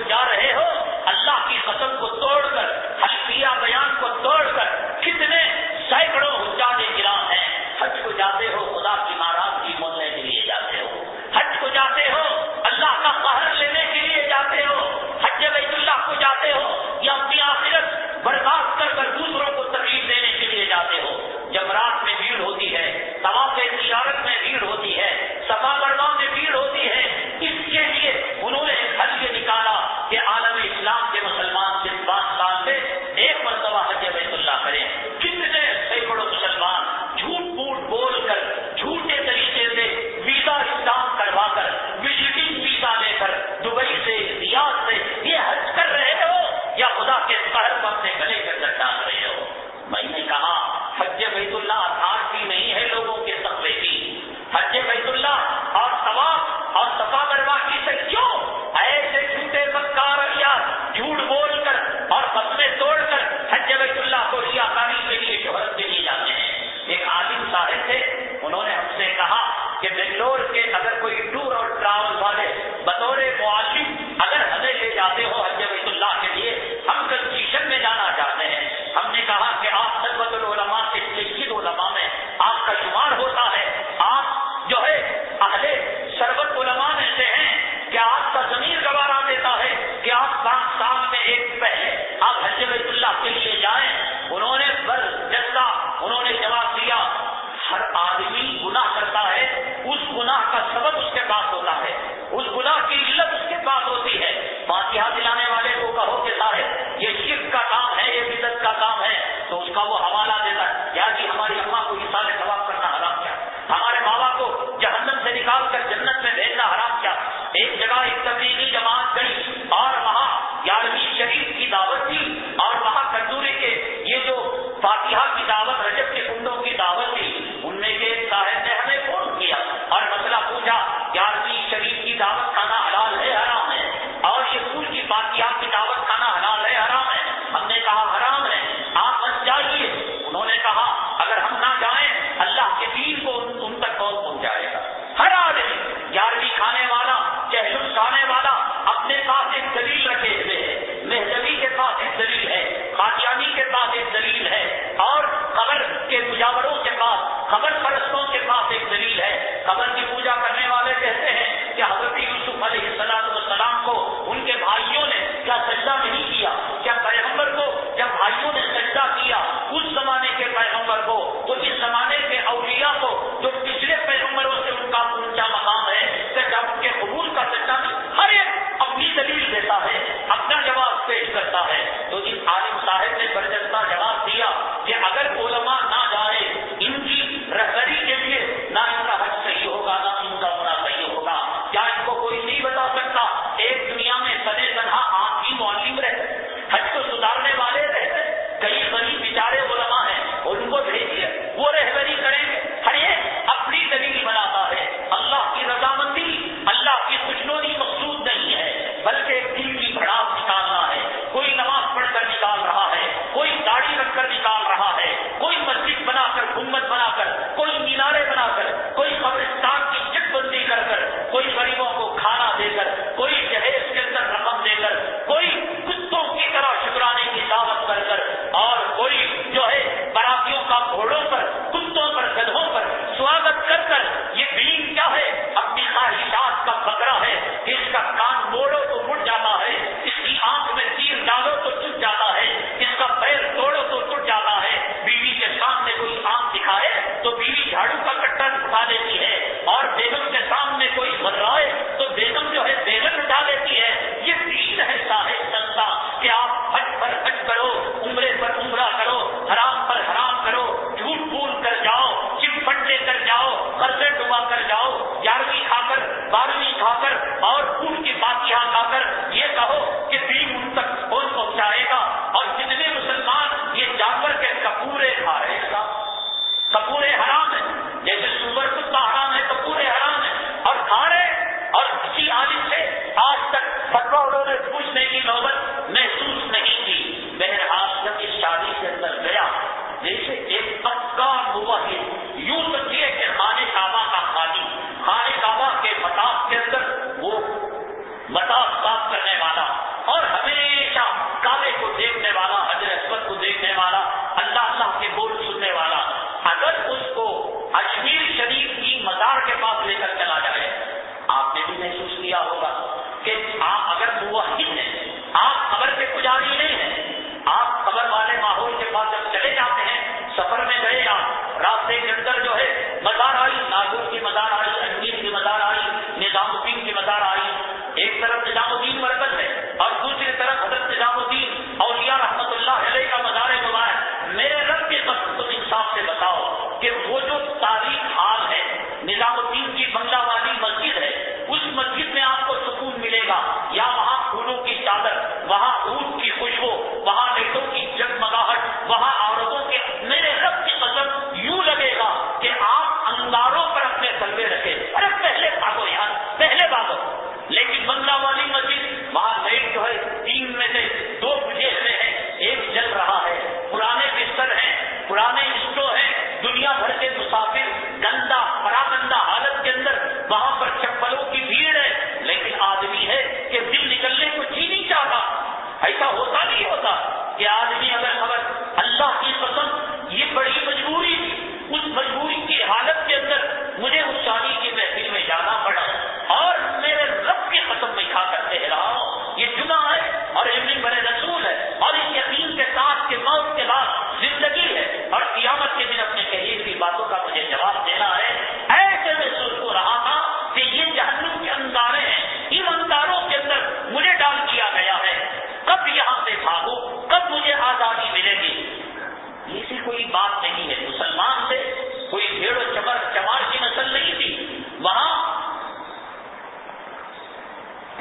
بطور معلم اگر ہمیں لے جاتے ہو حج بیت اللہ کے لیے، ہم کنسیشن میں جانا چاہتے ہیں، ہم نے کہا کہ آپ سربت العلماء سے سید علماء میں آپ کا شمار ہوتا ہے، آپ جو ہے اہل سربت علماء میں سے ہیں، کہ آپ کا ضمیر گوارا دیتا ہے کہ آپ 5 سال میں ایک پہلے آپ حج بیت اللہ کے لیے جائیں؟ انہوں نے برجستہ انہوں نے جواب دیا، ہر آدمی گناہ کرتا ہے، اس گناہ کا سبب اس کے پاس ہوتا ہے، اس گناہ کی علت اس کے پاس ہوتی ہے۔ فاتحہ دلانے والے کو کہو کہ صاحب یہ شرک کا کام ہے، یہ بدعت کا کام ہے، تو اس کا وہ حوالہ دیتا ہے، یا جی ہماری اماں کو ایصال ثواب کرنا حرام کیا، ہمارے بابا کو جہنم سے نکال کر جنت میں بھیجنا حرام کیا۔ ایک جگہ ایک تبلیغی جماعت گئی اور وہاں 11ویں شریف کی دعوت تھی، اور وہاں کندوری کے یہ جو فاتحہ کی دعوت، رجب کے کنڈوں کی دعوت تھی، ان میں کے ایک صاحب نے ہمیں فون کیا اور مسئلہ پوچھا، 11ویں شریف کی دعوت کھانا حلال ہے حرام ہے، اور یہ پھول کی فاتحہ کی دعوت کھانا حلال ہے حرام ہے؟ ہم نے کہا حرام ہے، آپ بس جائیے۔ انہوں نے کہا اگر ہم نہ جائیں اللہ کے دین کو ان تک کون پہنچائے گا؟ ہر آدمی 11ویں کھانے والا، چہلم کھانے والا اپنے پاس ایک دلیل رکھے ہوئے ہے، مہدوی کے پاس ایک دلیل ہے، قادیانی کے پاس ایک دلیل ہے، اور قبر کے مجاوروں کے پاس، قبر پرستوں کے پاس ایک دلیل ہے۔ قبر کی پوجا کرنے والے کہتے ہیں کہ حضرت یوسف علیہ السلام کو ان کے بھائیوں نے کیا سجدہ نہیں کیا؟ کیا پیغمبر کو جب بھائیوں نے سجدہ کیا اس زمانے کے پیغمبر کو، تو اس زمانے کے اولیاء کو جو پچھلے پیغمبروں سے ان کا اونچا مقام ہے، کہ جب ان کے قبول کا سجدہ نہیں؟ ہر ایک اپنی دلیل دیتا ہے، اپنا جواب پیش کرتا ہے۔ تو اس عالم صاحب نے برجستہ جواب دیا کہ اگر علماء نہ جائے ان کی رہبری کے لیے، نہ ان کا حج صحیح ہوگا، نہ ان کا عمرہ صحیح ہوگا۔ کیا ان کو کوئی نہیں بتا سکتا؟ ایک دنیا میں سنے تنہا آپ ہی معلم رہتے، حج کو سدھارنے والے رہتے، کئی غریب بیچارے علماء ہیں، ان کو بھیجیے، وہ رہبری کریں گے۔ ہر ایک اپنی دلیل بناتا ہے۔ اللہ کی رضامندی، اللہ کی خوشنودی مقصود نہیں ہے، بلکہ ایک دل کی بھڑاس نکالنا ہے۔ کوئی نماز پڑھ کر نکال رہا ہے، کوئی داڑھی رکھ کر نکال رہا ہے، کوئی مسجد بنا کر، گنبد بنا کر، کوئی مینارے بنا کر، کوئی قبرستان کی چٹ بندی کر کر، کوئی غریبوں کو کھانا دے کر، کوئی جہیز کے اندر رقم دے کر، کوئی کتوں کی طرح شکرانے کی دعوت کر کر، اور کوئی جو ہے براتیوں کا گھوڑوں پر، کتوں پر، گدھوں پر سواگت کر کر۔ یہ دین کیا ہے؟ اپنی خواہشات کا بکرا ہے کہ اس کا کان موڑو تو مڑ جاتا ہے، اس کی آنکھ میں تیر ڈالو تو چپ جاتا ہے، اس کا پیر توڑو تو ٹوٹ جاتا ہے۔ بیوی کے سامنے کوئی آنکھ دکھائے تو بیوی جھاڑو کا کٹا اٹھا لیتی ہے، اور بیگم کے سامنے کوئی مرائے تو بیگم جو ہے بیگن اٹھا لیتی ہے۔ یہ دین ہے صاحب سستا کہ آپ حج پر حج کرو، عمرے پر عمرہ کرو، حرام پر حرام کرو، جھوٹ بول کر جاؤ، چٹ فنڈ لے کر جاؤ، قرضے ڈبا کر جاؤ، 11ویں کھا کر، 12ویں کھا کر، اور پھول کی فاتحہ کھا کر یہ کہو کہ دین ان تک کون پہنچائے گا۔ اور جتنے مسلمان یہ جانور کے کپورے کھا رہے ہیں، کپورے حرام ہے، جیسے سور کتا حرام ہے، کپورے حرام ہے، اور کھا رہے، اور کسی عالم سے آج تک فتویٰ انہوں نے پوچھنے کی نوبت محسوس نہیں کی۔ بہرحال جب اس شادی کے اندر گیا، جیسے ایک پکا موحد، یوں سمجھیے کہ خانہ کعبہ کا خالی، خانہ کعبہ کے مطاف کے اندر وہ مطاف صاف کرنے والا، اور ہمیشہ کعبے کو دیکھنے والا، حجر اسود کو دیکھنے والا، اللہ کے بول سننے والا، اگر اس کو اجمیر شریف کی مزار کے پاس لے کر چلا جائے، آپ نے بھی محسوس کیا ہوگا کہ آپ اگر موحد ہیں، آپ قبر کے پجاری نہیں ہیں، آپ قبر والے ماحول کے پاس جب چلے جاتے ہیں، سفر میں گئے آپ، راستے کے اندر جو ہے مزار آئی، ناگور کی مزار آئی، اجمیر کی مزار آئی، نظام الدین کی مزار آئی، ایک طرف نظام الدین مرکز ہے اور دوسری طرف حضرت نظام الدین اولیاء رحمت اللہ علیہ کا مزار مبارک۔ میرے رب کی قسم تم انصاف سے بتاؤ کہ وہ جو تاریخ حال ہے، نظام الدین کی بنگلہ والی مسجد ہے، اس مسجد میں آپ کو سکون ملے گا، یا وہاں پھولوں کی چادر، وہاں اونٹ کی خوشبو، وہاں لائٹوں کی جگمگاہٹ، وہاں عورتوں کے، میرے رب کی قسم یوں لگے گا کہ آپ انگاروں پر اپنے تلوے رکھ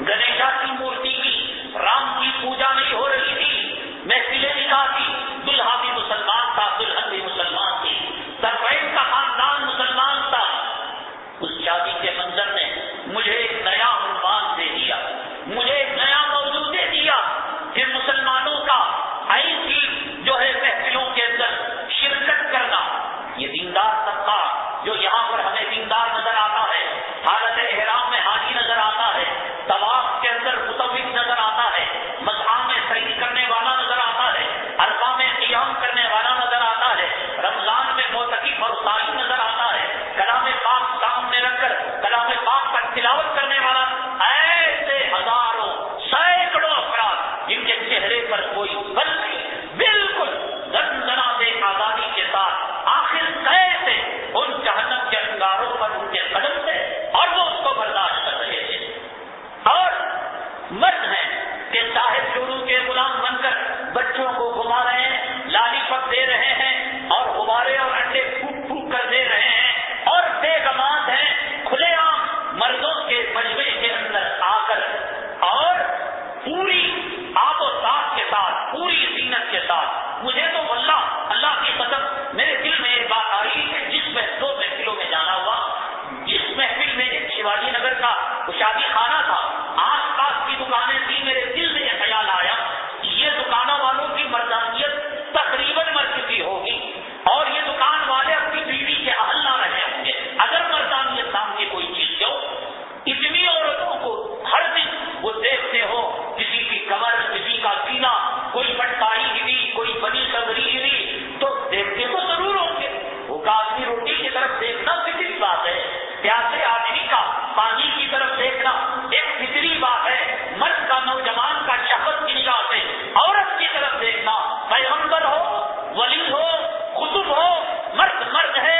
گنیشا کی مورتی کی، رام کی پوجا نہیں ہو رہی تھی، محفل نکاح کی، دلہا بھی مسلمان تھا، دلہن بھی مسلمان تھی، سرفین کا خاندان مسلمان تھا. اس شادی کے منظر نے مجھے ایک نیا عنوان دے دیا، مجھے ایک نیا موضوع دے دیا کہ مسلمانوں کا ایسی جو ہے محفلوں کے اندر شرکت کرنا. یہ دیندار طبقہ جو یہاں پر ہمیں دیندار نظر آتا ہے، حالت احرام میں حاجی نظر آتا ہے، طواف کے اندر متوف نظر آتا ہے، مذہب میں صحیح کرنے والا نظر آتا ہے، عرفہ میں قیام کرنے والا نظر آتا ہے، رمضان میں معتکف اور صائم نظر آتا ہے، کلام پاک سامنے رکھ کر کلام پاک پر تلاوت کرنے والا، ایسے ہزاروں سینکڑوں افراد جن کے چہرے پر کوئی بل نہیں، بالکل زنزناتے آزادی کے ساتھ آخر کیسے ان جہنم کے انگاروں پر ان کے قدم تھے اور وہ اس کو برداشت کر رہے تھے. اور مرد ہیں کہ صاحب شروع کے غلام بن کر بچوں کو گھما رہے ہیں، لالی پپ دے رہے ہیں اور غبارے اور انڈے پھونک پھونک کر دے رہے ہیں، اور بیگمات ہیں کھلے عام مردوں کے مجمع کے اندر آ کر اور پوری آب و تاب کے ساتھ، پوری زینت کے ساتھ. مجھے تو اللہ کی قسم میرے دل میں ایک بات آئی کہ جس میں 2 محفلوں میں جانا ہوا، جس محفل میں ایک شیواجی نگر کا شادی خانہ تھا، آس پاس کی دکانیں تھی، میرے دل میں یہ خیال آیا یہ دکانوں والوں کی مردانیت تقریباً مر چکی ہوگی اور یہ دکان والے اپنی بیوی کے اہل نہ رہے ہوں گے. اگر مردانیت نام کی کوئی چیز ہو، اتنی عورتوں کو ہر دن وہ دیکھتے ہو، کسی کی کمر، کسی کا سینہ، کوئی پٹائی گری، کوئی بنی صبری گری، تو دیکھتے تو ضرور ہوں گے. وہ آدمی روٹی کی طرف دیکھنا فطری بات ہے، پیاسے آدمی کا پانی کی طرف دیکھنا ایک فطری بات ہے. مرد کا، نوجوان کا شہوت کی نگاہ سے عورت کی طرف دیکھنا، پیغمبر ہو، ولی ہو، قطب ہو، مرد ہے،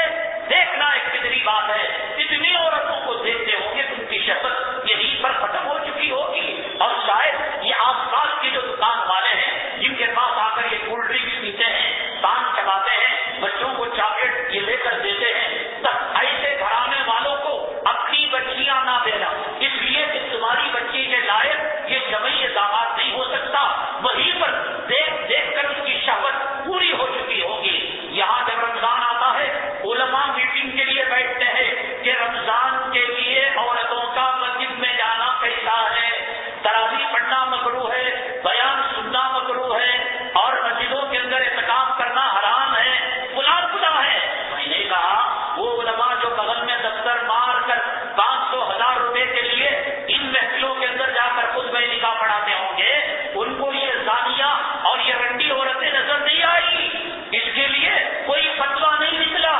دیکھنا ایک فطری بات ہے. اتنی عورتوں کو دیکھتے ہوں گے ان کی شہوت یہیں پر ختم ہو چکی ہوگی. اور شاید یہ آس پاس کے جو دکان والے ہیں جن کے پاس آ کر یہ کولڈ ڈرنکس پیتے ہیں، پان چباتے ہیں، بچوں کو چاکلیٹ یہ لے کر دیتے ہیں، تب ایسے گھرانے والوں کو اپنی بچیاں نہ دینا، اس لیے کہ تمہاری بچی کے لائق یہ جمعی داماد نہیں ہو سکتا. وہیں پر دیکھ دیکھ کر اس کی شہوت پوری ہو چکی ہوگی. یہاں جب رمضان آتا ہے علماء میٹنگ کے لیے بیٹھتے ہیں کہ رمضان کے لیے عورتوں کا مسجد میں جانا کیسا ہے، تراویح پڑھنا مکروہ ہے، بیان سننا مکروہ ہے، اور مسجدوں کے اندر اعتکاف کرنا حرام ہے، فلاں ہے. میں نے کہا وہ علماء جو بغل میں دفتر مار کر 500,000 روپے کے لیے ان محفلوں کے اندر جا کر خود میں نکاح پڑھاتے ہوں گے، ان کو یہ زانیہ اور یہ رنڈی عورتیں نظر نہیں آئی. اس کے لیے کوئی فتویٰ نہیں نکلا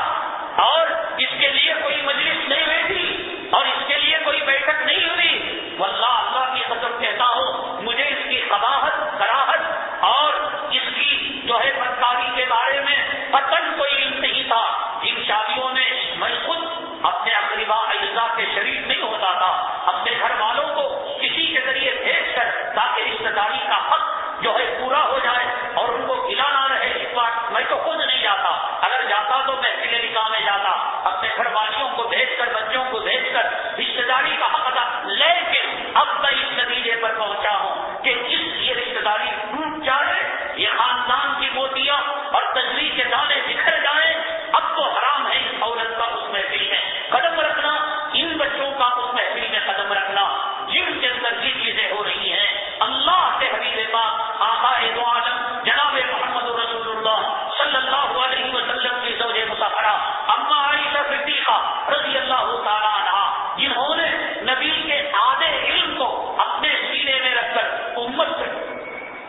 اور اس کے لیے کوئی مجلس نہیں بیٹھی اور اس کے لیے کوئی بیٹھک نہیں ہوئی. واللہ اللہ کی قسم کہتا ہوں مجھے اس کی قباحت، کراہت اور اس کی جو ہے بدکاری کے بارے میں قطعاً کوئی علم نہیں تھا. ان شادیوں میں میں خود اپنے اقربا اعزاء کے شریک نہیں ہوتا تھا، اپنے گھر والوں کو کسی کے ذریعے بھیج کر تاکہ رشتہ داری کا حق جو ہے پورا ہو جائے اور ان کو گلا نہ رہے. اس بات میں تو خود نہیں جاتا، اگر جاتا تو محفل نکاح میں جاتا، اپنے گھر والیوں کو بھیج کر، بچوں کو بھیج کر رشتہ داری کا حق ادا. لیکن اب میں اس نتیجے پر پہنچا ہوں کہ یہ رشتہ داری ٹوٹ جائے، یہ خاندان کی موتیاں اور تجویز کے دانے بکھر جائیں، اب تو حرام ہے اس عورت کا اس محفل میں قدم رکھنا، ان بچوں کا اس محفل میں قدم رکھنا جن کے اندر یہ چیزیں ہو رہی ہیں. اللہ کے حبیب پاک آقا دو عالم جناب محمد رسول اللہ صلی اللہ علیہ وسلم کی زوج مطہرہ اما عائشہ صدیقہ رضی اللہ تعالی عنہا، جنہوں نے نبی کے آدھے علم کو اپنے سینے میں رکھ کر امت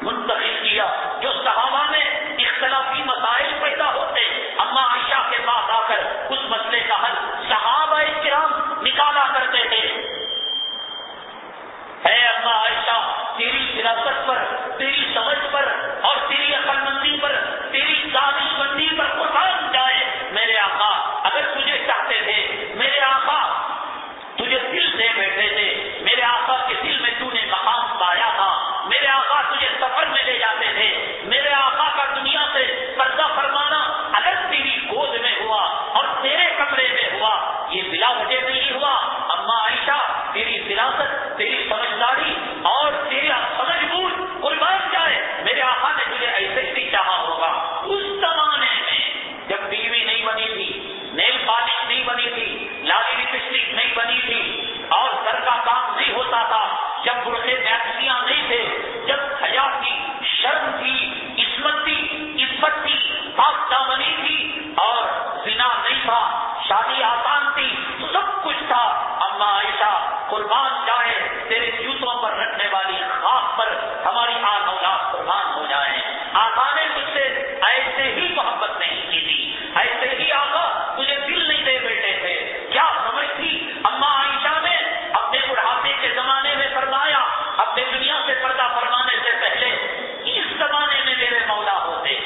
منتقل کیا. جو صحابہ میں اختلافی مسائل پیدا ہوتے، اما عائشہ کے پاس آ کر اس مسئلے کا حل صحابہ کرام نکالا کرتے تھے. اے اما عائشہ، تیری فراست پر، تیری سمجھ پر اور تیری عقل مندی پر، تیری دانش مندی پر قربان جائے میرے آقا. اگر تجھے چاہتے تھے، میرے آقا تجھے دل سے بیٹھے تھے، میرے آقا کے دل میں تو نے مقام پایا تھا، میرے آقا تجھے سفر میں لے جاتے تھے، میرے آقا کا دنیا سے پردہ فرمانا اگر تیری گود میں ہوا اور تیرے کمرے میں ہوا، یہ بلا وجہ نہیں ہوا. اما عائشہ، تیری فراست، تیری سمجھ فرمانداری اور تیری سمجھ بوجھ قربان جائے، میرے آقا نے تجھے ایسے ہی چاہا ہوگا۔ اس زمانے میں جب ٹی وی نہیں بنی تھی، نیل پالش نہیں بنی تھی، لالی لپسٹک نہیں بنی تھی، اور گھر کا کام نہیں ہوتا تھا، جب برقعے میکسیاں نہیں تھے، جب حیا کی، شرم کی، عصمت کی، عفت کی، پاک دامنی تھی اور زنا نہیں تھا، شادی آسان تھی، سب کچھ تھا، اما عائشہ قربان جائے تیرے جوتوں پر رکھنے والی خاک پر ہماری آل اولاد قربان ہو جائیں۔ آقا نے مجھ سے ایسے ہی محبت نہیں کی تھی، ایسے ہی آقا تجھے دل نہیں دے بیٹھے تھے۔ کیا سمجھ تھی اما عائشہ نے اپنے بڑھاپے کے زمانے میں فرمایا، اپنے دنیا سے پردہ فرمانے سے پہلے، اس زمانے میں میرے مولا ہوتے،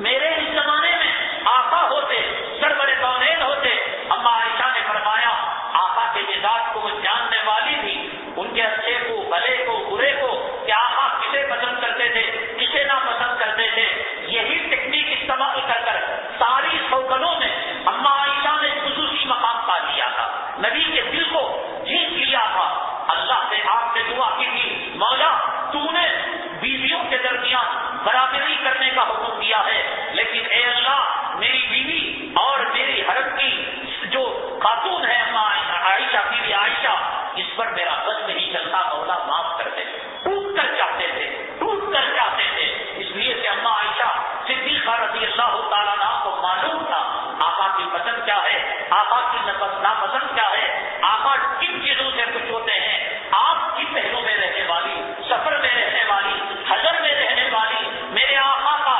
میرے اس زمانے میں آقا ہوتے، سرور کونین ہوتے۔ اما عائشہ نے فرمایا آقا کے مزاج کو وہ جاننے والی تھی، ان کے اچھے کو، بھلے کو، برے کو، کہ آقا کسے پسند کرتے تھے، کسے نا پسند کرتے تھے۔ یہی ٹیکنیک استعمال کر کر ساری سوگنوں میں اما عائشہ نے خصوصی مقام پا لیا تھا، نبی کے دل کو جیت لیا تھا۔ اللہ سے آپ نے دعا کی تھی، مولا تو نے بیویوں کے درمیان برابری کرنے کا حکم دیا ہے، لیکن اے اللہ میری بیوی اور میری حرم کی جو خاتون ہے اما عائشہ، بیوی عائشہ، اس پر میرا بس نہیں چلتا، مولا معاف کر دے۔ ٹوٹ کر چاہتے تھے، ٹوٹ کر چاہتے تھے، اس لیے کہ اما عائشہ صدیقہ رضی اللہ تعالیٰ عنہ کو معلوم تھا آقا کی پسند کیا ہے، آقا کی ناپسند کیا ہے، آقا کن چیزوں سے خوش ہوتے ہیں۔ آپ کی پہلو میں رہنے والی، سفر میں رہنے والی، حضر میں رہنے والی میرے آقا کا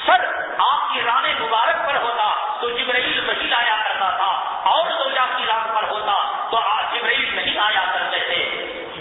سر آپ کی ران مبارک پر ہوتا تو جبرائیل وحی آیا کرتا تھا، اور زوجہ کی ران پر ہوتا تو جبرائیل نہیں آیا کرتے تھے۔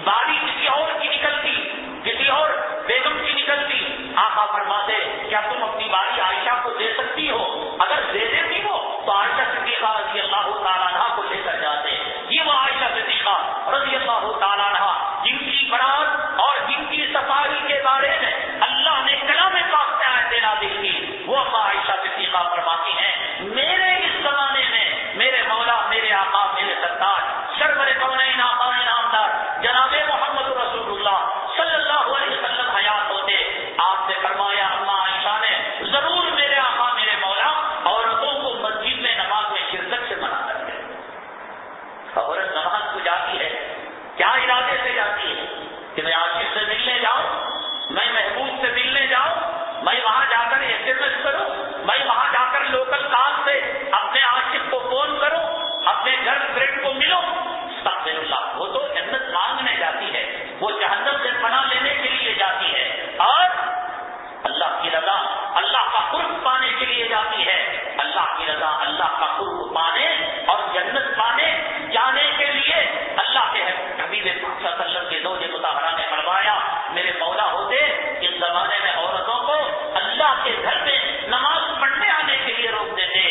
بالی کسی اور کی نکلتی، کسی اور بیگم کی نکلتی، آقا فرماتے کیا تم اپنی باری عائشہ کو دے سکتی ہو؟ اگر دے دیتی ہو تو عائشہ صدیقہ رضی اللہ تعالیٰ عنہ کو لے کر جاتے۔ یہ وہ عائشہ صدیقہ رضی اللہ تعالیٰ عنہ جن کی برات اور جن کی صفائی کے بارے میں اللہ نے کلام پاک میں آیتیں نازل کی، وہ اما عائشہ صدیقہ فرماتی ہیں میرے اس زمانے میں میرے مولا، میرے آقا، میرے سرتاج، سرور کونین آقا نامدار جناب محمد رسول اللہ صلی اللہ علیہ وسلم حیات ہوتے، آپ نے فرمایا اما عائشہ نے ضرور میرے آقا، میرے مولا عورتوں کو مسجد میں نماز میں شرکت سے منع کر دے۔ عورت نماز کو جاتی ہے، کیا ارادے سے جاتی ہے کہ میں عاشق سے ملنے جاؤں، میں محبوب سے ملنے جاؤں، میں وہاں جا کر SMS کروں، میں وہاں جا کر لوکل کال سے اپنے عاشق کو فون کروں، اپنے گھر فرینڈ کو ملوں۔ استغفر اللہ، وہ تو جنت مانگنے جاتی ہے، وہ جہنم سے پناہ لینے کے لیے جاتی ہے، اور اللہ کی رضا، اللہ کا قرب پانے کے لیے جاتی ہے۔ اللہ کی رضا، اللہ کا قرب پانے اور جنت پانے جانے کے لیے اللہ کے حبیب پاک صلی اللہ علیہ وسلم کے زوج مطہرہ نے فرمایا میرے مولا ہوتے اس زمانے میں عورتوں کو اللہ کے گھر میں نماز پڑھنے آنے کے لیے روک دیتے۔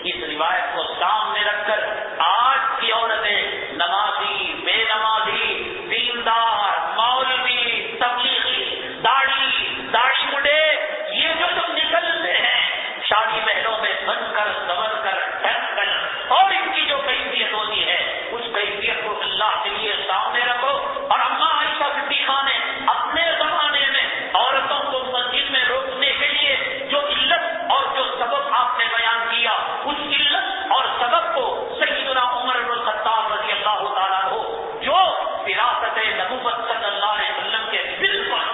اس روایت کو سامنے رکھ کر آج کی عورتیں نمازی، بے نمازی، دیندار، مولوی، تبلیغی، داڑھی مڈے، یہ جو تم نکلتے ہیں شادی محلوں میں بن کر، سنور کر، ڈھک کر، اور ان کی جو کیفیت ہوتی ہے اس کیفیت کو اللہ کے لیے سامنے رکھو۔ اور اما عائشہ صدیقہ نے اپنے زمانے میں عورتوں کو مسجد میں روکنے کے لیے جو علت اور جو سبب آپ نے بیان کیا، اس علت اور سبب کو سیدنا عمر بن الخطاب رضی اللہ تعالیٰ عنہ جو وراثت نبوت صلی اللہ علیہ وسلم کے بالکل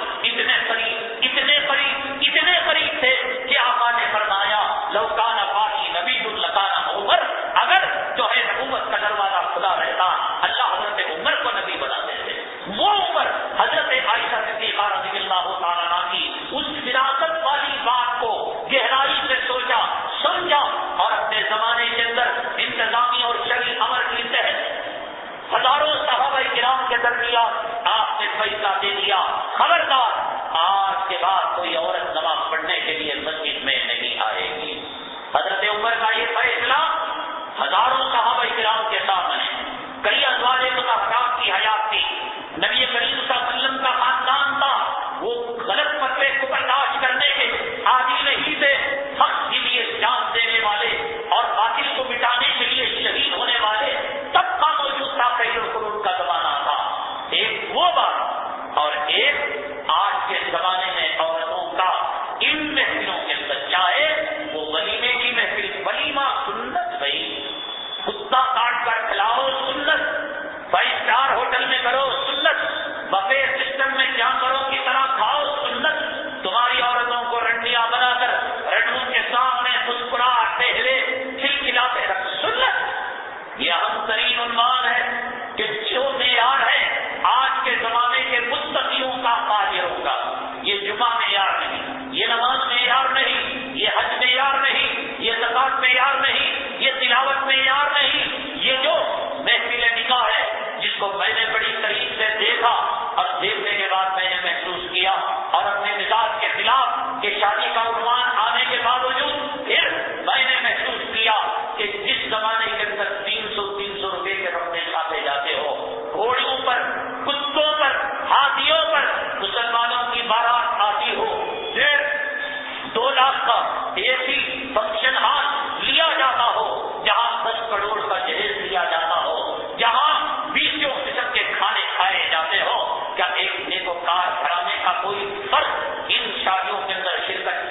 اتنے قریب تھے کہ آقا نے فرمایا لو کان باقی نبی لکان عمر، اگر جو ہے نبوت کا دروازہ کھلا رہتا اللہ حضرت عمر کو نبی بنا دیتے۔ وہ عمر حضرت عائشہ صدیقہ رضی اللہ تعالیٰ عنہ کی اس وراثت والی بات کو گہرائی سے سوچا، سمجھا، اور اپنے زمانے کے اندر انتظامی اور شرعی امر کے تحت ہزاروں صحابہ کرام کے درمیان آپ نے فیصلہ دے دیا خبردار آج کے بعد کوئی عورت نماز پڑھنے کے لیے مسجد میں نہیں آئے گی۔ حضرت عمر کا یہ فیصلہ ہزاروں صحابہ کرام کے سامنے، کئی ازواج مطہرات کی حیات تھی، نبی کریم صلی اللہ علیہ وسلم کا خاندان تھا، وہ غلط فتوے کو برداشت کرنے کے عادی نہیں تھے، حق کے لیے جان دینے والے اور باطل کو مٹانے کے لیے شہید ہونے والے سب کا موجود تھا، خیر القرون کا زمانہ تھا۔ ایک وہ بات اور ایک آج کے زمانے میں عورتوں کا ان محفلوں کے اندر چاہے وہ ولیمے کی محفل، ولیمہ سنت بھائی، کتا کاٹ کر کھلاؤ سنت، 5 اسٹار ہوٹل میں کرو سنت، بفے سسٹم میں کیا کرو کی طرح کھاؤ سنت، تمہاری عورتوں کو رنڈیاں بنا کر رنڈوں کے سامنے مسکرا ٹہلے کھلکھلاتے رکھ سنت۔ یہ اہم ترین عنوان ہے کہ جو معیار ہے آج کے زمانے کے متقیوں کا، قادروں کا، یہ جمعہ معیار نہیں، یہ نماز معیار نہیں، یہ حج معیار نہیں، یہ زکات معیار نہیں، یہ تلاوت معیار نہیں، یہ جو محفل نکاح ہے جس کو میں نے بڑی قریب سے دیکھا اور دیکھنے کے بعد میں نے محسوس کیا اور اپنے مزاج کے خلاف کہ شادی کا عنوان آنے کے باوجود پھر میں نے محسوس کیا کہ جس زمانے کے اندر 300 روپے کے رقمیں چھاپے جاتے ہو، گھوڑیوں پر، کتوں پر، ہاتھیوں پر مسلمانوں کی بارات آتی ہو، 2 لاکھ کا ایسی فنکشن ہال لیا جاتا ہو، جہاں 10 کروڑ کا جہیز لیا جاتا ہو، جہاں 20 قسم کے کھانے کھائے جاتے ہو، کیا ایک نیکوکار گھرانے کا کوئی فرد ان شادیوں کے اندر شرکت